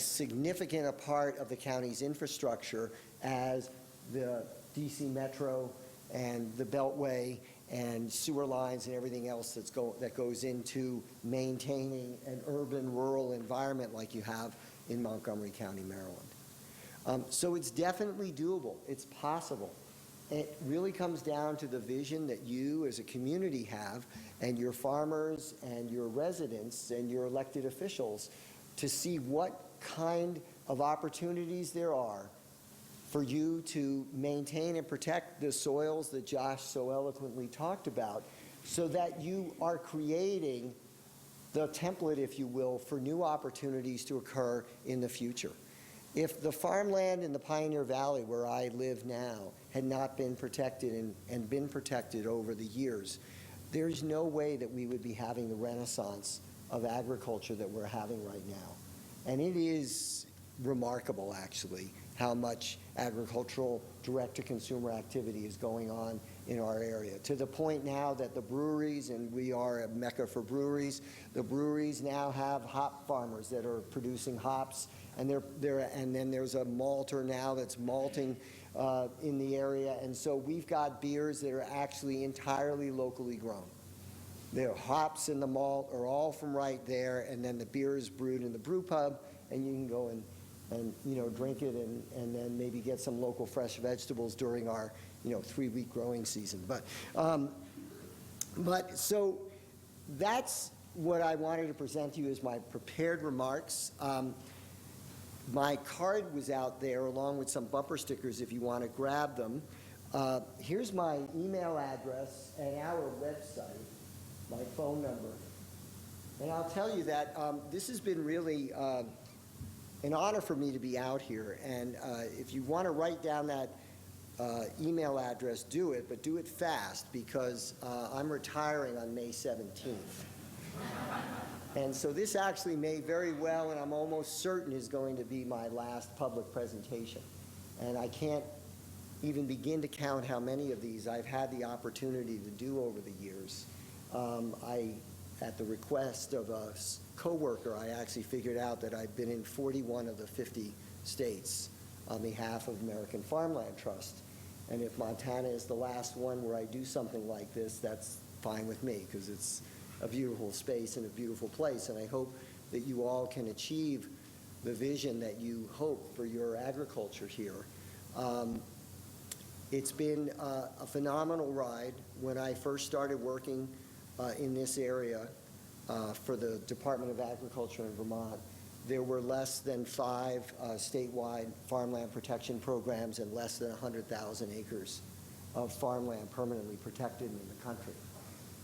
significant a part of the county's infrastructure as the DC Metro and the Beltway and sewer lines and everything else that goes into maintaining an urban-rural environment like you have in Montgomery County, Maryland. So it's definitely doable. It's possible. It really comes down to the vision that you as a community have, and your farmers and your residents and your elected officials, to see what kind of opportunities there are for you to maintain and protect the soils that Josh so eloquently talked about, so that you are creating the template, if you will, for new opportunities to occur in the future. If the farmland in the Pioneer Valley, where I live now, had not been protected and been protected over the years, there's no way that we would be having the renaissance of agriculture that we're having right now. And it is remarkable, actually, how much agricultural direct-to-consumer activity is going on in our area, to the point now that the breweries, and we are a mecca for breweries, the breweries now have hop farmers that are producing hops, and then there's a malter now that's malting in the area, and so we've got beers that are actually entirely locally grown. The hops and the malt are all from right there, and then the beer is brewed in the brew pub, and you can go and drink it and then maybe get some local fresh vegetables during our 3-week growing season. But so that's what I wanted to present to you as my prepared remarks. My card was out there along with some bumper stickers if you want to grab them. Here's my email address and our website, my phone number. And I'll tell you that this has been really an honor for me to be out here. And if you want to write down that email address, do it, but do it fast, because I'm retiring on May 17th. And so this actually may very well, and I'm almost certain, is going to be my last public presentation. And I can't even begin to count how many of these I've had the opportunity to do over the years. At the request of a coworker, I actually figured out that I've been in 41 of the 50 states on behalf of American Farmland Trust. And if Montana is the last one where I do something like this, that's fine with me, because it's a beautiful space and a beautiful place. And I hope that you all can achieve the vision that you hope for your agriculture here. It's been a phenomenal ride. When I first started working in this area for the Department of Agriculture in Vermont, there were less than 5 statewide farmland protection programs and less than 100,000 acres of farmland permanently protected in the country.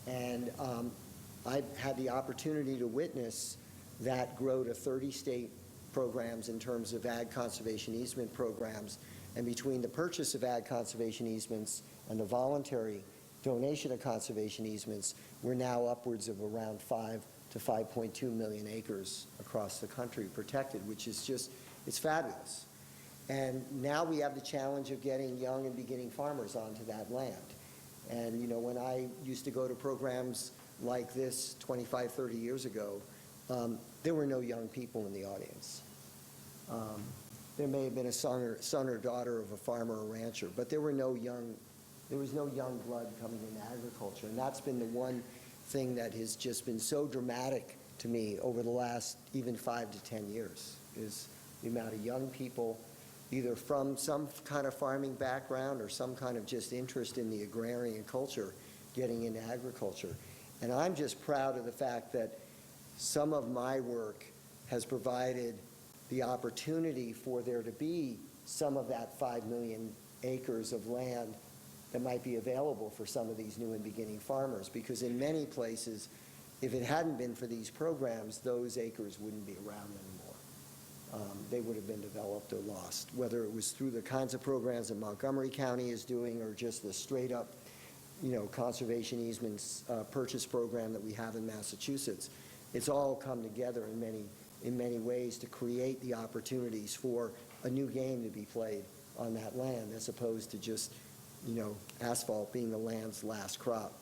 And I've had the opportunity to witness that grow to 30 state programs in terms of ag conservation easement programs. And between the purchase of ag conservation easements and the voluntary donation of conservation easements, we're now upwards of around 5 to 5.2 million acres across the country protected, which is just, it's fabulous. And now we have the challenge of getting young and beginning farmers onto that land. And when I used to go to programs like this 25, 30 years ago, there were no young people in the audience. There may have been a son or daughter of a farmer or rancher, but there was no young blood coming into agriculture. And that's been the one thing that has just been so dramatic to me over the last even 5 to 10 years, is the amount of young people, either from some kind of farming background or some kind of just interest in the agrarian culture, getting into agriculture. And I'm just proud of the fact that some of my work has provided the opportunity for there to be some of that 5 million acres of land that might be available for some of these new and beginning farmers. Because in many places, if it hadn't been for these programs, those acres wouldn't be around they would have been developed or lost, whether it was through the kinds of programs that Montgomery County is doing or just the straight-up, conservation easements purchase program that we have in Massachusetts. It's all come together in many ways to create the opportunities for a new game to be played on that land, as opposed to just, asphalt being the land's last crop.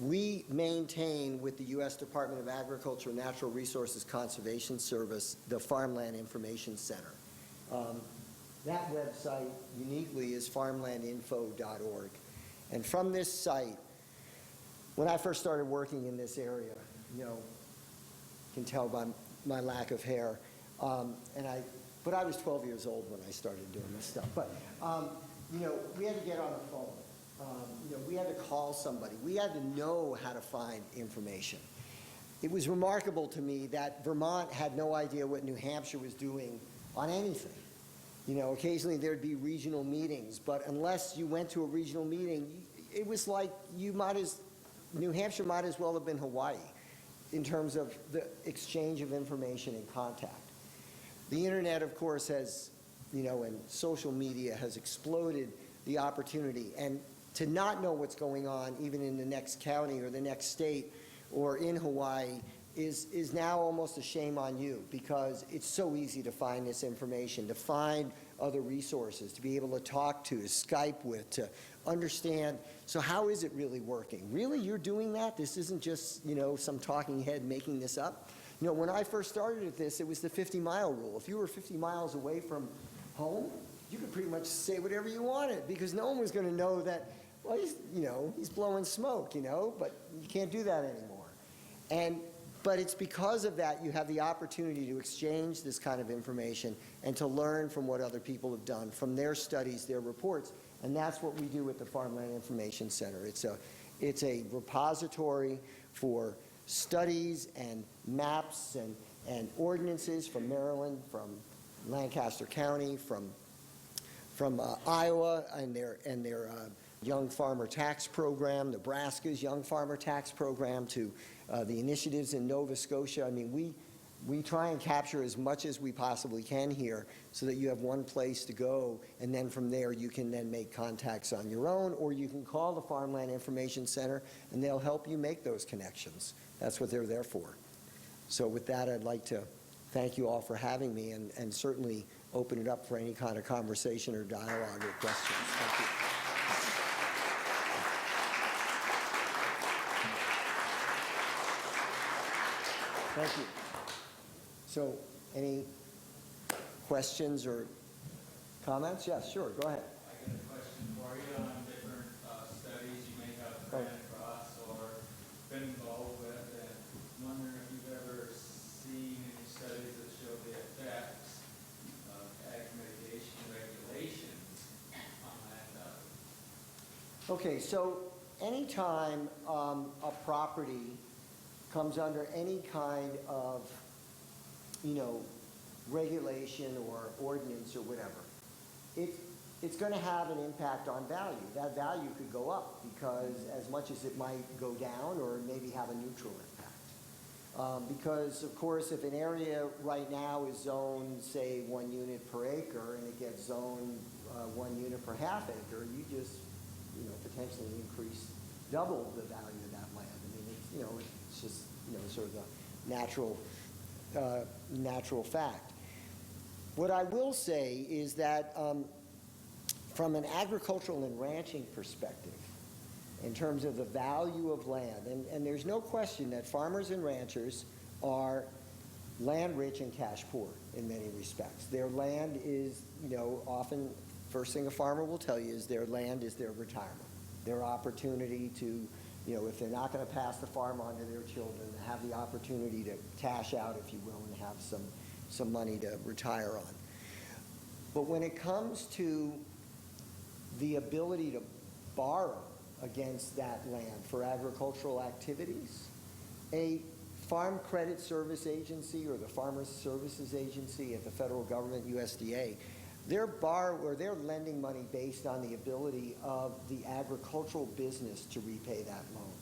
We maintain with the U.S. Department of Agriculture and Natural Resources Conservation Service the Farmland Information Center. That website uniquely is farmlandinfo.org. And from this site, when I first started working in this area, you can tell by my lack of hair, but I was 12 years old when I started doing this stuff. But, we had to get on the phone. We had to call somebody. We had to know how to find information. It was remarkable to me that Vermont had no idea what New Hampshire was doing on anything. Occasionally there'd be regional meetings, but unless you went to a regional meeting, it was like New Hampshire might as well have been Hawaii in terms of the exchange of information and contact. The internet, of course, has, and social media has exploded the opportunity. And to not know what's going on, even in the next county or the next state or in Hawaii, is now almost a shame on you, because it's so easy to find this information, to find other resources, to be able to talk to Skype with, to understand, so how is it really working? Really, you're doing that? This isn't just, some talking head making this up? When I first started at this, it was the 50-mile rule. If you were 50 miles away from home, you could pretty much say whatever you wanted, because no one was going to know that, well, he's blowing smoke, but you can't do that anymore. But it's because of that you have the opportunity to exchange this kind of information and to learn from what other people have done, from their studies, their reports, and that's what we do at the Farmland Information Center. It's a repository for studies and maps and ordinances from Maryland, from Lancaster County, from Iowa and their Young Farmer Tax Program, Nebraska's Young Farmer Tax Program, to the initiatives in Nova Scotia. I mean, we try and capture as much as we possibly can here so that you have one place to go, and then from there you can then make contacts on your own, or you can call the Farmland Information Center and they'll help you make those connections. That's what they're there for. So with that, I'd like to thank you all for having me, and certainly open it up for any kind of conversation or dialogue or questions. Thank you. Thank you. So, any questions or comments? Yes, sure, go ahead. I got a question for you on different studies you may have ran across or been involved with, and wondering if you've ever seen any studies that show the effects of ag mitigation regulations on land value. Okay, so anytime a property comes under any kind of, regulation or ordinance or whatever, it's going to have an impact on value. That value could go up because as much as it might go down or maybe have a neutral impact. Because, of course, if an area right now is zoned, say, 1 unit per acre, and it gets zoned 1 unit per half acre, you just, potentially increase double the value of that land. I mean, it's just, sort of the natural fact. What I will say is that from an agricultural and ranching perspective, in terms of the value of land, and there's no question that farmers and ranchers are land rich and cash poor in many respects. Their land is, often, first thing a farmer will tell you is their land is their retirement, their opportunity to, if they're not going to pass the farm on to their children, have the opportunity to cash out, if you will, and have some money to retire on. But when it comes to the ability to borrow against that land for agricultural activities, a Farm Credit Service Agency or the Farmers Services Agency at the federal government, USDA, they're lending money based on the ability of the agricultural business to repay that loan.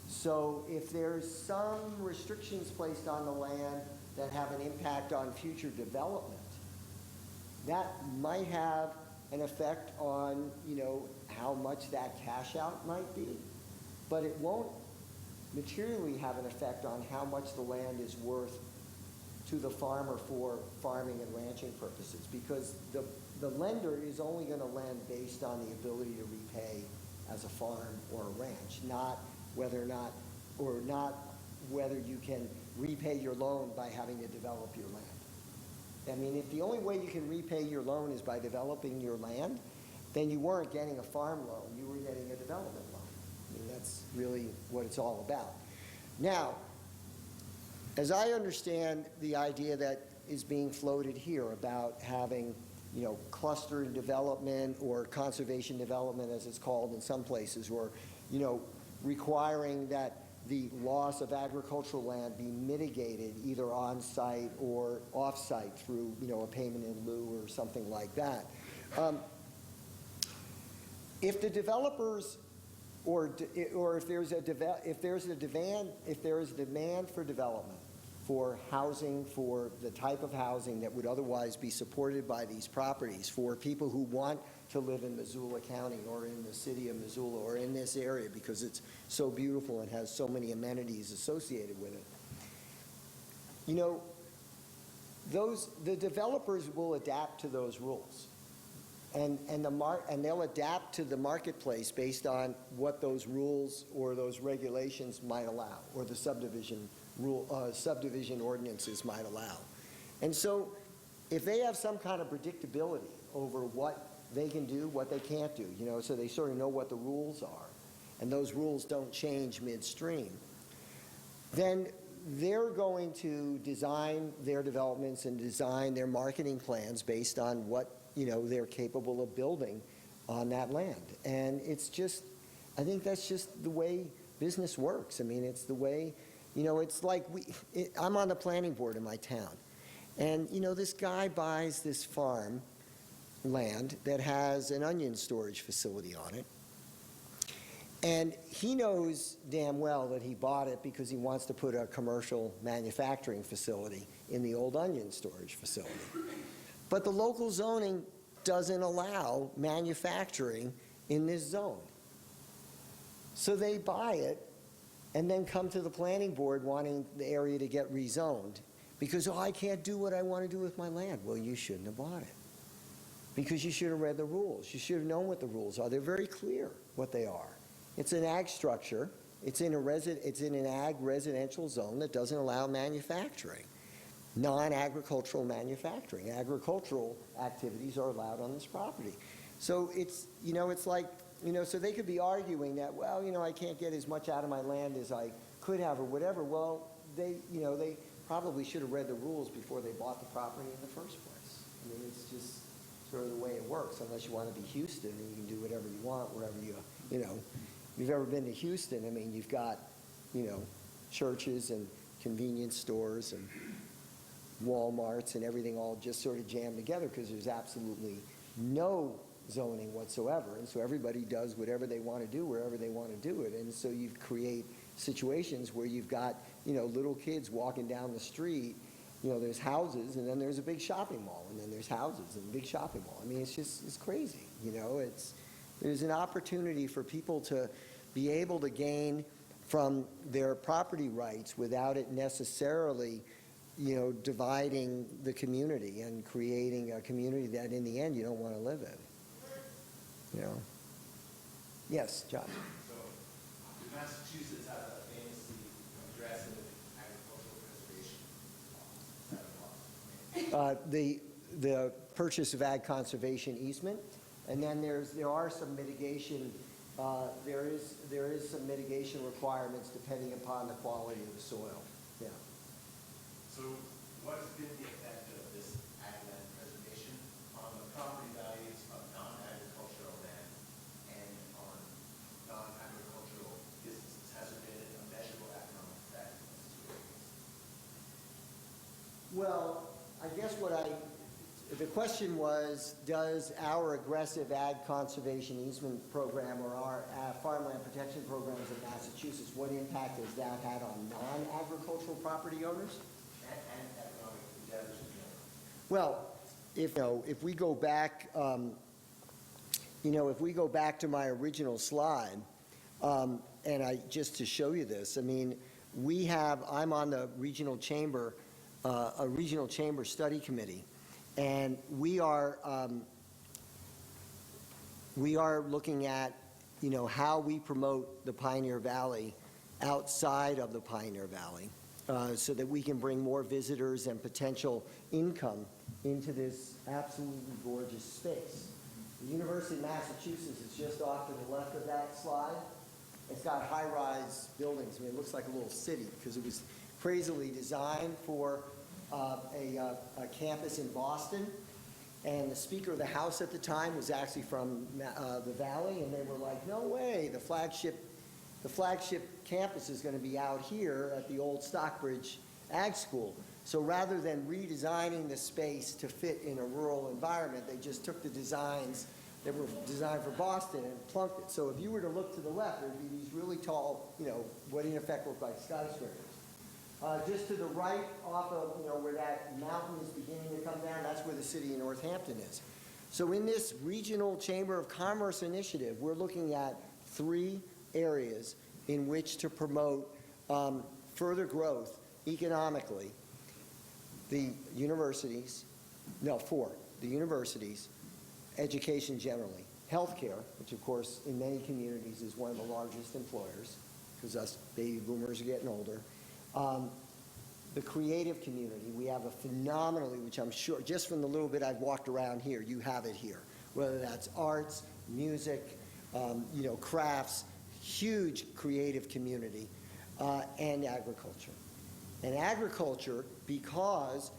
So if there's some restrictions placed on the land that have an impact on future development, that might have an effect on, how much that cash out might be, but it won't materially have an effect on how much the land is worth to the farmer for farming and ranching purposes, because the lender is only going to lend based on the ability to repay as a farm or a ranch, not whether you can repay your loan by having to develop your land. I mean, if the only way you can repay your loan is by developing your land, then you weren't getting a farm loan, you were getting a development loan. I mean, that's really what it's all about. Now, as I understand the idea that is being floated here about having, clustering development or conservation development, as it's called in some places, or, requiring that the loss of agricultural land be mitigated either on-site or off-site through, a payment in lieu or something like that. If the developers, or if there is a demand for development, for housing, for the type of housing that would otherwise be supported by these properties, for people who want to live in Missoula County or in the city of Missoula or in this area because it's so beautiful and has so many amenities associated with it. The developers will adapt to those rules. And they'll adapt to the marketplace based on what those rules or those regulations might allow, or the subdivision ordinances might allow. And so if they have some kind of predictability over what they can do, what they can't do, so they sort of know what the rules are, and those rules don't change midstream, then they're going to design their developments and design their marketing plans based on what they're capable of building on that land. And it's just, I think that's just the way business works. I mean, it's the way, it's like I'm on the planning board in my town. And, this guy buys this farm land that has an onion storage facility on it. And he knows damn well that he bought it because he wants to put a commercial manufacturing facility in the old onion storage facility. But the local zoning doesn't allow manufacturing in this zone. So they buy it and then come to the planning board wanting the area to get rezoned because, I can't do what I want to do with my land. Well, you shouldn't have bought it because you should have read the rules. You should have known what the rules are. They're very clear what they are. It's an ag structure. It's in an ag residential zone that doesn't allow manufacturing. Non-agricultural manufacturing. Agricultural activities are allowed on this property. So it's like, so they could be arguing that, well, I can't get as much out of my land as I could have or whatever. Well, they probably should have read the rules before they bought the property in the first place. I mean, it's just sort of the way it works, unless you want to be Houston and you can do whatever you want, wherever if you've ever been to Houston, I mean, you've got, churches and convenience stores and Walmarts and everything all just sort of jammed together because there's absolutely no zoning whatsoever. And so everybody does whatever they want to do wherever they want to do it. And so you create situations where you've got, little kids walking down the street, there's houses and then there's a big shopping mall and then there's houses and a big shopping mall. I mean, it's crazy, there's an opportunity for people to be able to gain from their property rights without it necessarily dividing the community and creating a community that in the end you don't want to live in. Yes, John. So, Massachusetts has a famously aggressive agricultural preservation law. The purchase of ag conservation easement, and then there are some mitigation. There is some mitigation requirements depending upon the quality of the soil. Yeah. So what has been the effect of this ag land preservation on the property values of non-agricultural land and on non-agricultural businesses? Has there been a measurable economic effect in this experience? Well, I guess the question was, does our aggressive ag conservation easement program or our farmland protection programs in Massachusetts, what impact has that had on non-agricultural property owners? and economic endeavors in general? Well, if we go back, if we go back to my original slide, and just to show you this, I mean, I'm on the regional chamber, a regional chamber study committee, and we are looking at, how we promote the Pioneer Valley outside of the Pioneer Valley, so that we can bring more visitors and potential income into this absolutely gorgeous space. The University of Massachusetts is just off to the left of that slide. It's got high-rise buildings. I mean, it looks like a little city because it was crazily designed for a campus in Boston. And the Speaker of the House at the time was actually from the Valley, and they were like, no way, the flagship campus is going to be out here at the old Stockbridge Ag School. So rather than redesigning the space to fit in a rural environment, they just took the designs that were designed for Boston and plunked it. So if you were to look to the left, there'd be these really tall, what in effect look like skyscrapers. Just to the right off of, where that mountain is beginning to come down, that's where the city of Northampton is. So in this Regional Chamber of Commerce initiative, we're looking at 3 areas in which to promote further growth economically. The universities, 4, the universities, education generally, healthcare, which of course in many communities is one of the largest employers, because us baby boomers are getting older. The creative community, we have a phenomenally, which I'm sure, just from the little bit I've walked around here, you have it here, whether that's arts, music, crafts, huge creative community, and agriculture. And agriculture, because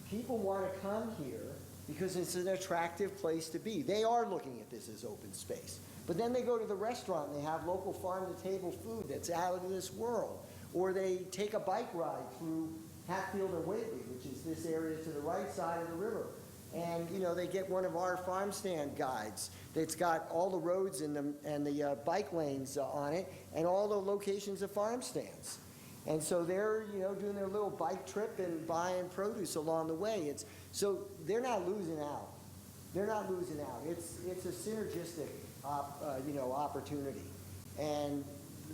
people want to come here because it's an attractive place to be. They are looking at this as open space. But then they go to the restaurant and they have local farm-to-table food that's out of this world. Or they take a bike ride through Hatfield or Whately, which is this area to the right side of the river. And, they get one of our farm stand guides that's got all the roads and the bike lanes on it and all the locations of farm stands. And so they're, doing their little bike trip and buying produce along the way. So they're not losing out. They're not losing out. It's a synergistic, opportunity. And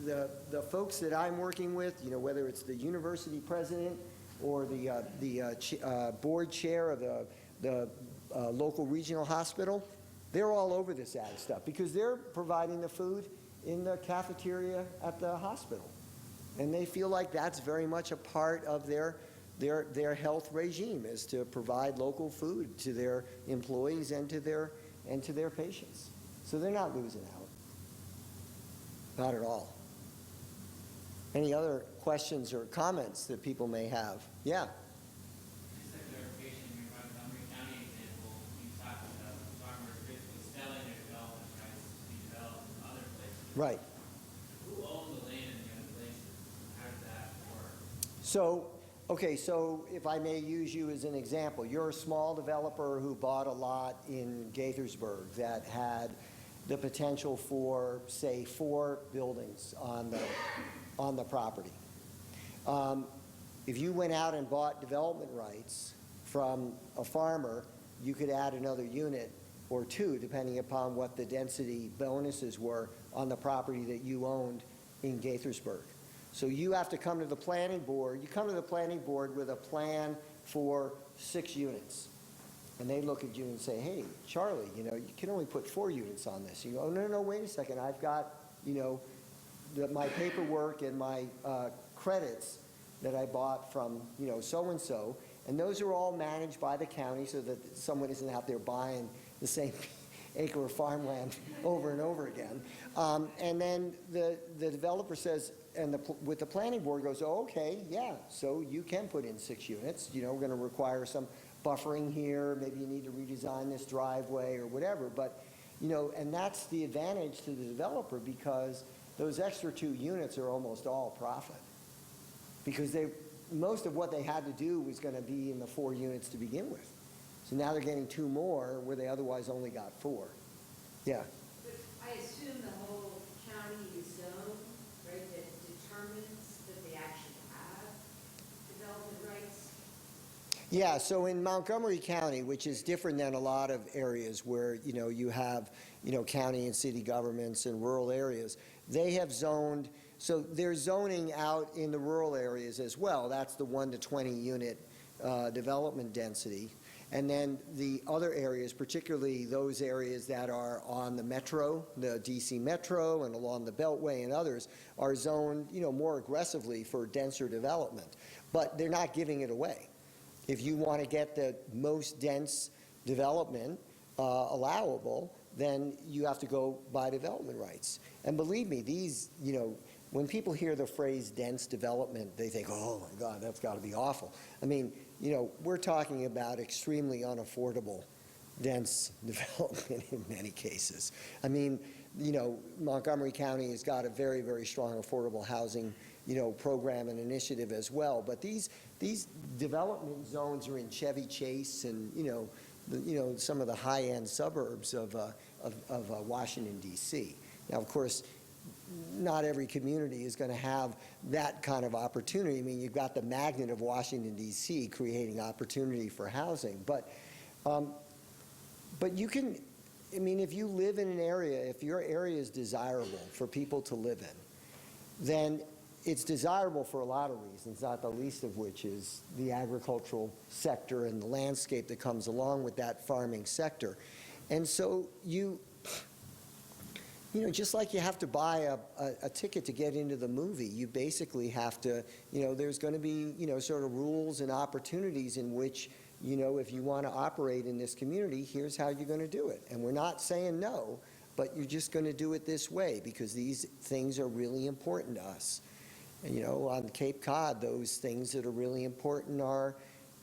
the folks that I'm working with, whether it's the university president or the board chair of the local regional hospital, they're all over this ag stuff because they're providing the food in the cafeteria at the hospital. And they feel like that's very much a part of their health regime, is to provide local food to their employees and to their patients. So they're not losing out. Not at all. Any other questions or comments that people may have? Yeah. Just a clarification, you brought the Montgomery County example. You talked about farmers basically selling their development rights to be developed in other places. Right. Who owns the land in the other places? How does that work? So if I may use you as an example, you're a small developer who bought a lot in Gaithersburg that had the potential for, say, 4 buildings on the property. If you went out and bought development rights from a farmer, you could add another unit or 2, depending upon what the density bonuses were on the property that you owned in Gaithersburg. So you have to come to the planning board. You come to the planning board with a plan for 6 units. And they look at you and say, hey, Charlie, you can only put 4 units on this. You go, oh, no, wait a second. I've got, my paperwork and my credits that I bought from, so-and-so. And those are all managed by the county so that someone isn't out there buying the same acre of farmland over and over again. And then the developer says, and with the planning board goes, oh, okay, yeah, so you can put in 6 units. We're going to require some buffering here. Maybe you need to redesign this driveway or whatever. But, and that's the advantage to the developer, because those extra 2 units are almost all profit. Because most of what they had to do was going to be in the 4 units to begin with. So now they're getting 2 more where they otherwise only got 4. Yeah. But I assume the whole county zone, right, that determines that they actually have development rights Yeah, so in Montgomery County, which is different than a lot of areas where, you have, county and city governments and rural areas, they have zoned, so they're zoning out in the rural areas as well. That's the 1 to 20 unit development density. And then the other areas, particularly those areas that are on the metro, the DC Metro and along the Beltway and others, are zoned, more aggressively for denser development. But they're not giving it away. If you want to get the most dense development allowable, then you have to go by development rights. And believe me, these, when people hear the phrase dense development, they think, oh my God, that's got to be awful. I mean, we're talking about extremely unaffordable dense development in many cases. I mean, Montgomery County has got a very, very strong affordable housing program and initiative as well. But these development zones are in Chevy Chase and some of the high-end suburbs of Washington D.C. Now, of course, not every community is going to have that kind of opportunity. I mean, you've got the magnet of Washington D.C. creating opportunity for housing, but you can. I mean, if you live in an area, if your area is desirable for people to live in, then it's desirable for a lot of reasons, not the least of which is the agricultural sector and the landscape that comes along with that farming sector. And so just like you have to buy a ticket to get into the movie, you basically have to, there's going to be, sort of rules and opportunities in which, if you want to operate in this community, here's how you're going to do it. And we're not saying no, but you're just going to do it this way because these things are really important to us. And, on Cape Cod, those things that are really important are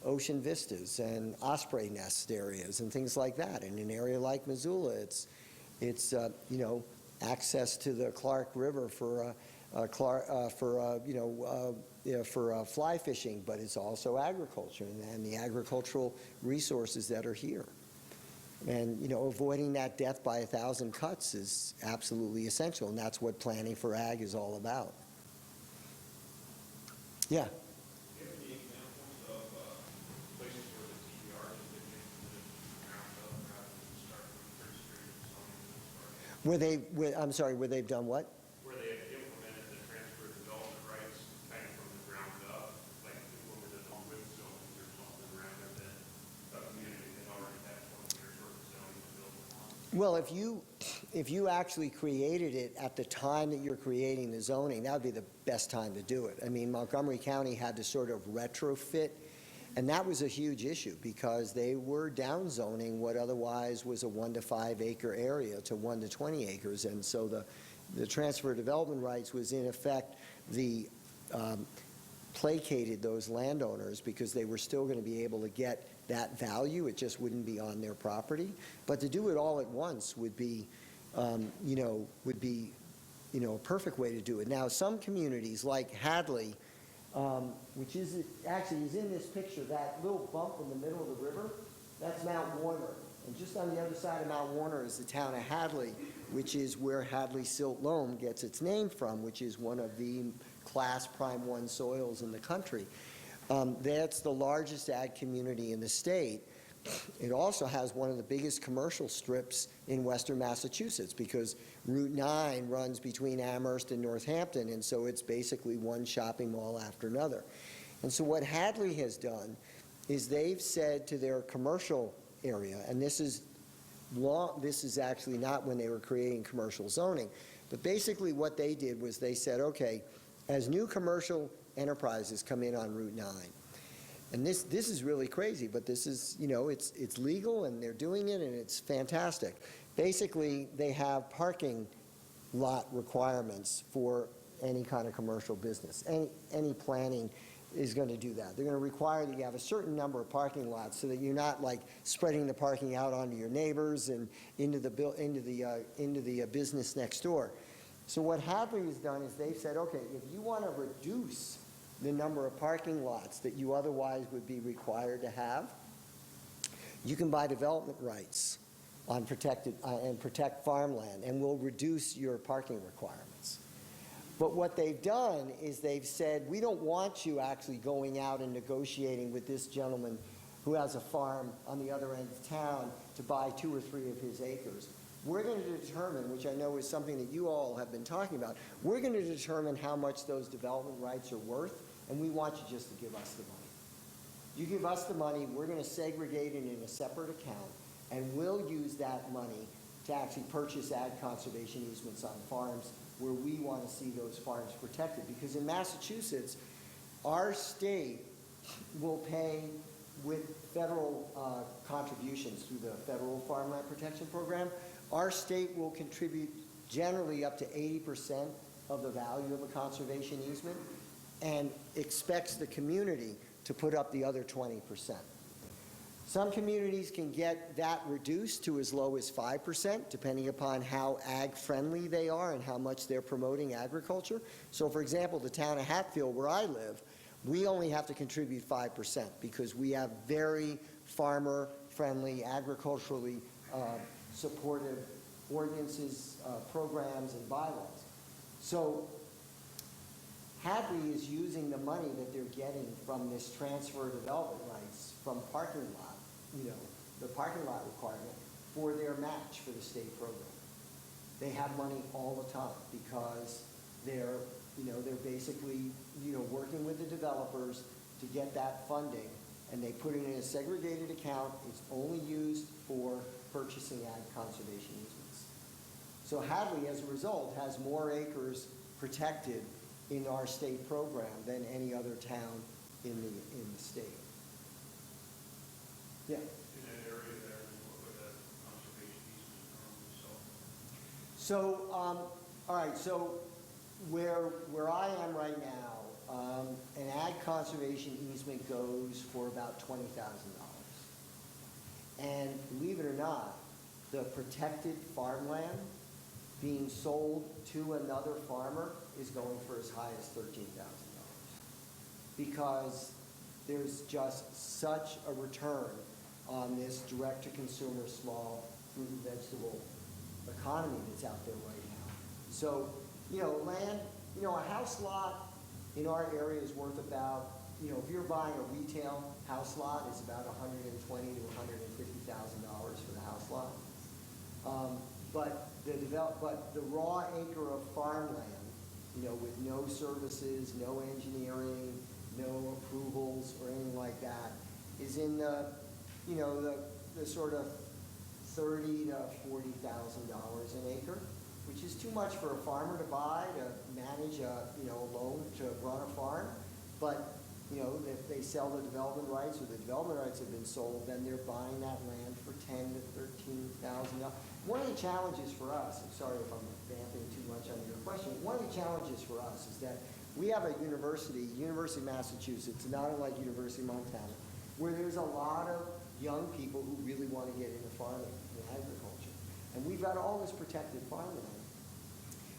ocean vistas and osprey nest areas and things like that. And in an area like Missoula, it's access to the Clark River for fly fishing, but it's also agriculture and the agricultural resources that are here. And avoiding that death by 1,000 cuts is absolutely essential, and that's what planning for ag is all about. Yeah. Do you have any examples of places where the TDR has been implemented ground up rather than start from the first grade? I'm sorry, where they've done what? Where they have implemented the transfer development rights kind of from the ground up, like implemented a WIP zone or something rather than a community that already had 20 years worth of zoning to build upon? Well, if you actually created it at the time that you're creating the zoning, that would be the best time to do it. I mean, Montgomery County had to sort of retrofit, and that was a huge issue because they were downzoning what otherwise was a 1 to 5 acre area to 1 to 20 acres. And so the transfer of development rights was in effect placated those landowners because they were still going to be able to get that value. It just wouldn't be on their property. But to do it all at once would be a perfect way to do it. Now, some communities like Hadley, which is in this picture, that little bump in the middle of the river, that's Mount Warner. And just on the other side of Mount Warner is the town of Hadley, which is where Hadley Silt Loam gets its name from, which is one of the class Prime 1 soils in the country. That's the largest ag community in the state. It also has one of the biggest commercial strips in western Massachusetts because Route 9 runs between Amherst and Northampton, and so it's basically one shopping mall after another. And so what Hadley has done is they've said to their commercial area, and this is actually not when they were creating commercial zoning, but basically what they did was they said, okay, as new commercial enterprises come in on Route 9, and this is really crazy, but this is, it's legal and they're doing it and it's fantastic. Basically, they have parking lot requirements for any kind of commercial business. Any planning is going to do that. They're going to require that you have a certain number of parking lots so that you're not like spreading the parking out onto your neighbors and into the business next door. So what Hadley has done is they've said, okay, if you want to reduce the number of parking lots that you otherwise would be required to have, you can buy development rights on protect farmland, and we'll reduce your parking requirements. But what they've done is they've said, we don't want you actually going out and negotiating with this gentleman who has a farm on the other end of town to buy 2 or 3 of his acres. We're going to determine, which I know is something that you all have been talking about, we're going to determine how much those development rights are worth, and we want you just to give us the money. You give us the money, we're going to segregate it in a separate account, and we'll use that money to actually purchase ag conservation easements on farms where we want to see those farms protected. Because in Massachusetts, our state will pay with federal contributions through the Federal Farmland Protection Program. Our state will contribute generally up to 80% of the value of a conservation easement and expects the community to put up the other 20%. Some communities can get that reduced to as low as 5%, depending upon how ag-friendly they are and how much they're promoting agriculture. So for example, the town of Hatfield, where I live, we only have to contribute 5% because we have very farmer-friendly, agriculturally supportive ordinances, programs, and bylaws. So Hadley is using the money that they're getting from this transfer development rights from parking lot, the parking lot requirement, for their match for the state program. They have money all the time because they're basically, working with the developers to get that funding, and they put it in a segregated account. It's only used for purchasing ag conservation easements. So Hadley, as a result, has more acres protected in our state program than any other town in the state. Yeah. In that area there, what would that conservation easement normally sell? So, all right, so where I am right now, an ag conservation easement goes for about $20,000. And believe it or not, the protected farmland being sold to another farmer is going for as high as $13,000 because there's just such a return on this direct-to-consumer small fruit and vegetable economy that's out there right now. So, land, a house lot in our area is worth about, if you're buying a retail house lot, it's about $120,000 to $150,000 for the house lot. But the raw acre of farmland, with no services, no engineering, no approvals or anything like that, is in the sort of $30,000 to $40,000 an acre, which is too much for a farmer to buy to manage a loan to run a farm. But if they sell the development rights, or the development rights have been sold, then they're buying that land for $10,000 to $13,000. One of the challenges for us, I'm sorry if I'm vamping too much on your question, one of the challenges for us is that we have a University of Massachusetts, not unlike University of Montana, where there's a lot of young people who really want to get into farming and agriculture. And we've got all this protected farmland.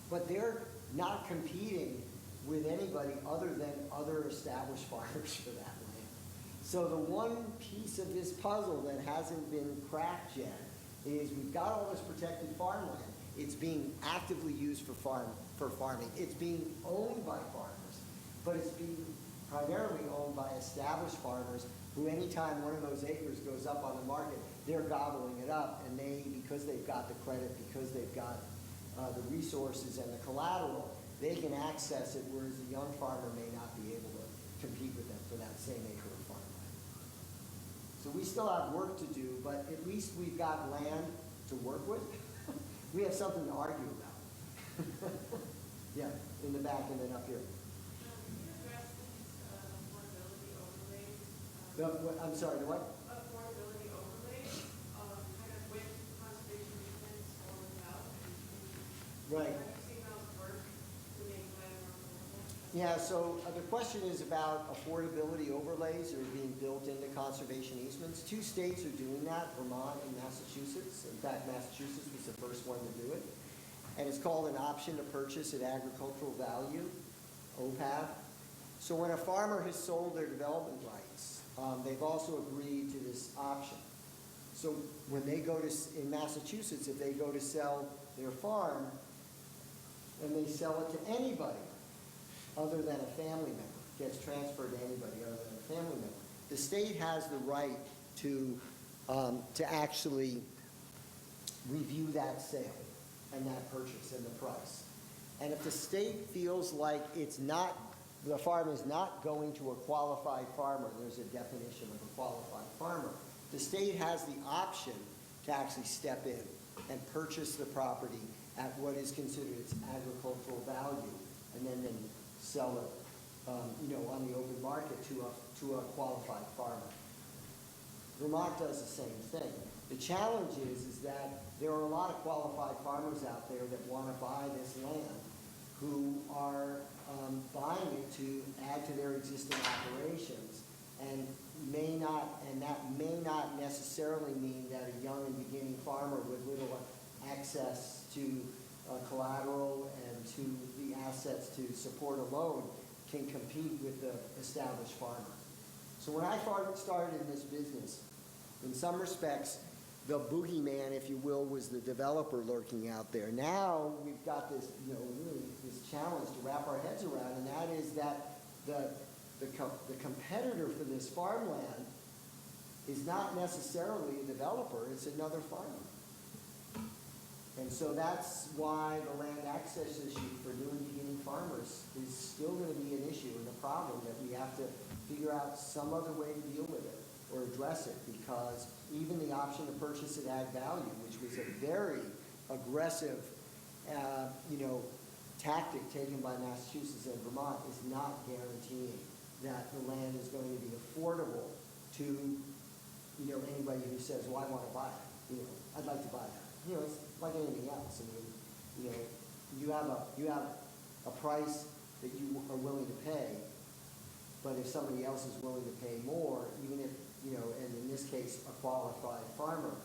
But they're not competing with anybody other than other established farmers for that land. So the one piece of this puzzle that hasn't been cracked yet is we've got all this protected farmland. It's being actively used for farming. It's being owned by farmers, but it's being primarily owned by established farmers who, anytime one of those acres goes up on the market, they're gobbling it up, and because they've got the credit, because they've got the resources and the collateral, they can access it, whereas a young farmer may not be able to compete with them for that same acre of farmland. So we still have work to do, but at least we've got land to work with. We have something to argue about. Yeah, in the back and then up here. I'm sorry, the what? Affordability overlays, kind of with conservation easements or without. Right. Have you seen those work to make land more affordable? Yeah, so the question is about affordability overlays that are being built into conservation easements. 2 states are doing that, Vermont and Massachusetts. In fact, Massachusetts was the first one to do it. And it's called an option to purchase at agricultural value, OPAV. So when a farmer has sold their development rights, they've also agreed to this option. So when they go in Massachusetts, if they go to sell their farm, and they sell it to anybody other than a family member, gets transferred to anybody other than a family member, the state has the right to actually review that sale and that purchase and the price. And if the state feels like it's not, the farm is not going to a qualified farmer, there's a definition of a qualified farmer, the state has the option to actually step in and purchase the property at what is considered its agricultural value, and then sell it, on the open market to a qualified farmer. Vermont does the same thing. The challenge is that there are a lot of qualified farmers out there that want to buy this land, who are buying it to add to their existing operations, and that may not necessarily mean that a young and beginning farmer with little access to collateral and to the assets to support a loan can compete with the established farmer. So when I started in this business, in some respects, the boogeyman, if you will, was the developer lurking out there. Now we've got this, really this challenge to wrap our heads around, and that is that the competitor for this farmland is not necessarily a developer, it's another farmer. And so that's why the land access issue for new and beginning farmers is still going to be an issue and a problem that we have to figure out some other way to deal with it or address it, because even the option to purchase at ag value, which was a very aggressive, tactic taken by Massachusetts and Vermont, is not guaranteeing that the land is going to be affordable to, anybody who says, well, I want to buy it. I'd like to buy that. It's like anything else. I mean, you have a price that you are willing to pay, but if somebody else is willing to pay more, even if, and in this case, a qualified farmer,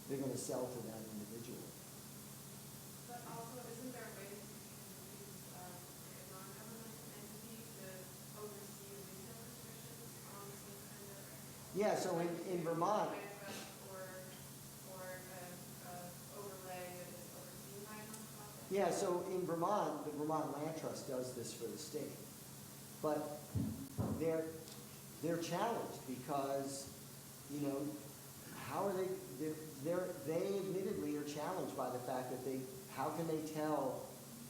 they're going to sell to that individual. But also, isn't there a way to use a non-governmental entity to oversee the retail restrictions on some kind of? Yeah, so in Vermont, Or overlay that is overseen by a nonprofit? yeah, so in Vermont, the Vermont Land Trust does this for the state. But they're challenged because, how are they admittedly are challenged by the fact that how can they tell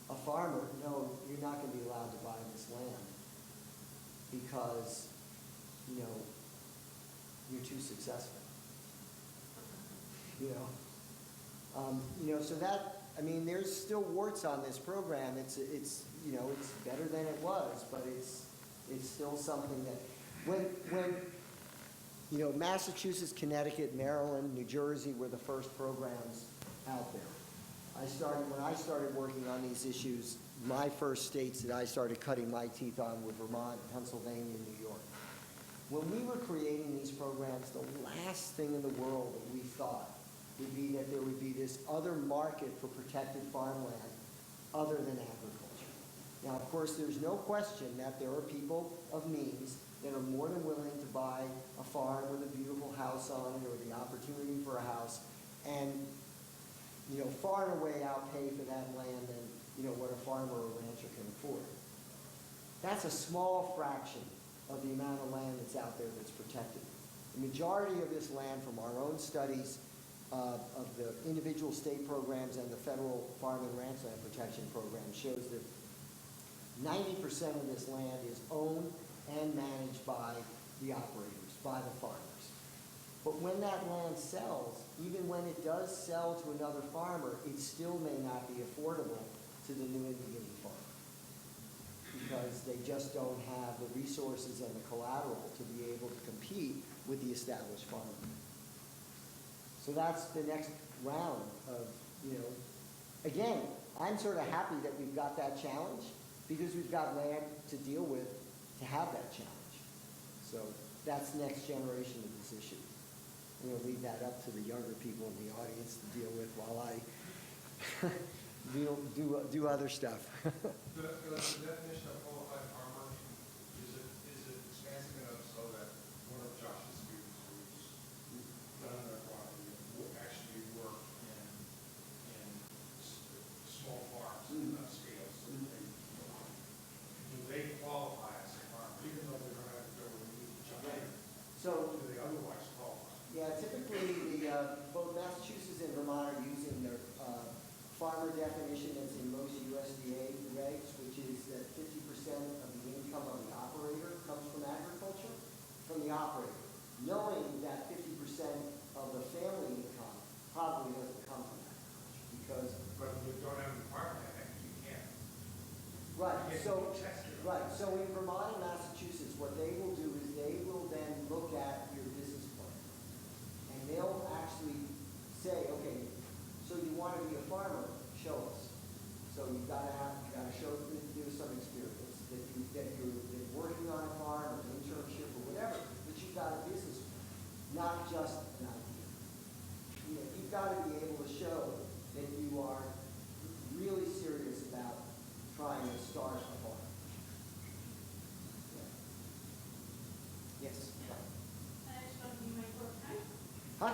a farmer, no, you're not going to be allowed to buy this land because, you're too successful. So that, there's still warts on this program. It's better than it was, but it's still something that when Massachusetts, Connecticut, Maryland, New Jersey were the first programs out there. When I started working on these issues, my first states that I started cutting my teeth on were Vermont, Pennsylvania, and New York. When we were creating these programs, the last thing in the world that we thought would be that there would be this other market for protected farmland other than agriculture. Now, of course, there's no question that there are people of means that are more than willing to buy a farm with a beautiful house on it or the opportunity for a house and, far and away outpay for that land than, what a farmer or rancher can afford. That's a small fraction of the amount of land that's out there that's protected. The majority of this land, from our own studies of the individual state programs and the federal farm and ranch land protection program, shows that 90% of this land is owned and managed by the operators, by the farmers. But when that land sells, even when it does sell to another farmer, it still may not be affordable to the new and beginning farmer, because they just don't have the resources and the collateral to be able to compete with the established farmer. So that's the next round of, again, I'm sort of happy that we've got that challenge because we've got land to deal with to have that challenge. So that's the next generation of this issue. I'm going to leave that up to the younger people in the audience to deal with while I do other stuff. The definition of qualified farmer, is it expansive enough so that one of Josh's students who's done their property will actually work in small farms, scale, so do they qualify as a farmer, even though they don't have to go and meet each other? So, Do they otherwise qualify? yeah, both Massachusetts and Vermont are using their farmer definition that's in most USDA regs, which is that 50% of the income of the operator comes from agriculture, from the operator, knowing that 50% of the family income probably doesn't come from agriculture because. But if you don't have the farmland, you can't. Right, You so, can't test it. right, so in Vermont and Massachusetts, what they will do is they will then look at your business plan. And they'll actually say, okay, so you want to be a farmer, show us. So you gotta show that there's some experience, that you've been working on a farm or an internship or whatever, but you've got a business plan, not just an idea. You know, you've got to be able to show that you are really serious about trying to start a farm. Yeah. Yes. I just want to be mindful of time. Huh?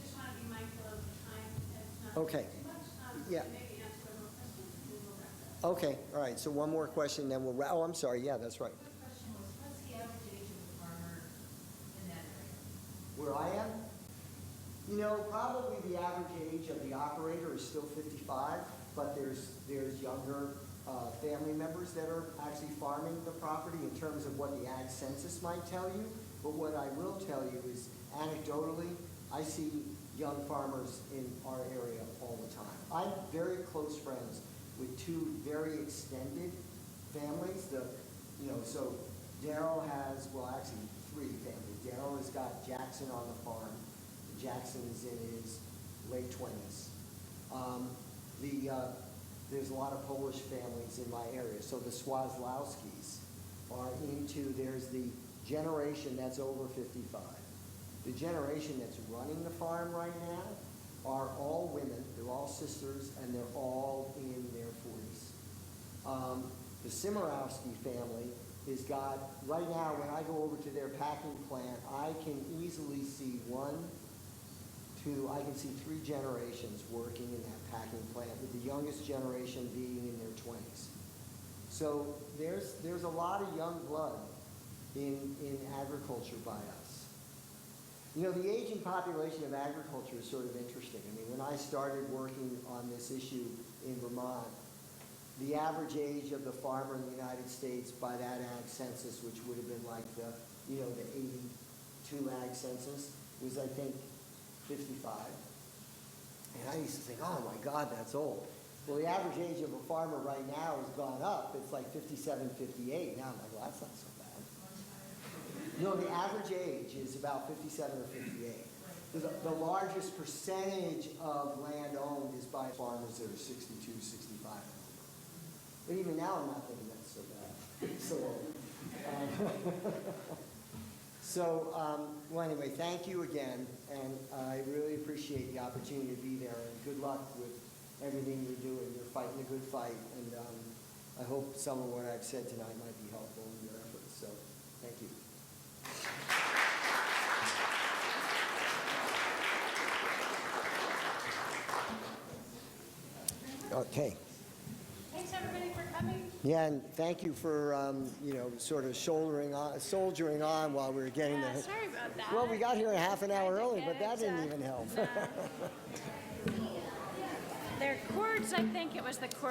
Just want to be mindful of time, and not Okay. too much. Yeah. Maybe answer one more question, and then we'll wrap up. Okay, all right, so one more question, then we'll, oh, I'm sorry, yeah, that's right. The question was, what's the average age of the farmer in that area? Where I am? You know, probably the average age of the operator is still 55, but there's younger family members that are actually farming the property in terms of what the ag census might tell you. But what I will tell you is anecdotally, I see young farmers in our area all the time. I'm very close friends with two very extended families. So Daryl has, well, actually 3 families. Daryl has got Jackson on the farm. Jackson is in his late 20s. There's a lot of Polish families in my area. So the Swazlowskis are there's the generation that's over 55. The generation that's running the farm right now are all women. They're all sisters, and they're all in their 40s. The Simorowski family has got, right now, when I go over to their packing plant, I can easily see 3 generations working in that packing plant, with the youngest generation being in their 20s. So there's a lot of young blood in agriculture by us. You know, the aging population of agriculture is sort of interesting. I mean, when I started working on this issue in Vermont, the average age of the farmer in the United States by that ag census, which would have been like the 82 ag census, was, I think, 55. And I used to think, oh my God, that's old. Well, the average age of a farmer right now has gone up. It's like 57, 58. Now I'm like, well, that's not so bad. No, the average age is about 57 or 58. The largest percentage of land owned is by farmers that are 62, 65 and over. But even now I'm not thinking that's so bad. So old. Well, anyway, thank you again, and I really appreciate the opportunity to be there, and good luck with everything you're doing. You're fighting a good fight, and I hope some of what I've said tonight might be helpful in your efforts. So, thank you. Okay. Thanks, everybody, for coming. Yeah, and thank you for, sort of soldiering on while we were getting Yeah, the... sorry about that. Well, we got here a half an hour Tried to early, get but that it, didn't even help. Their cords, I think it was the cord.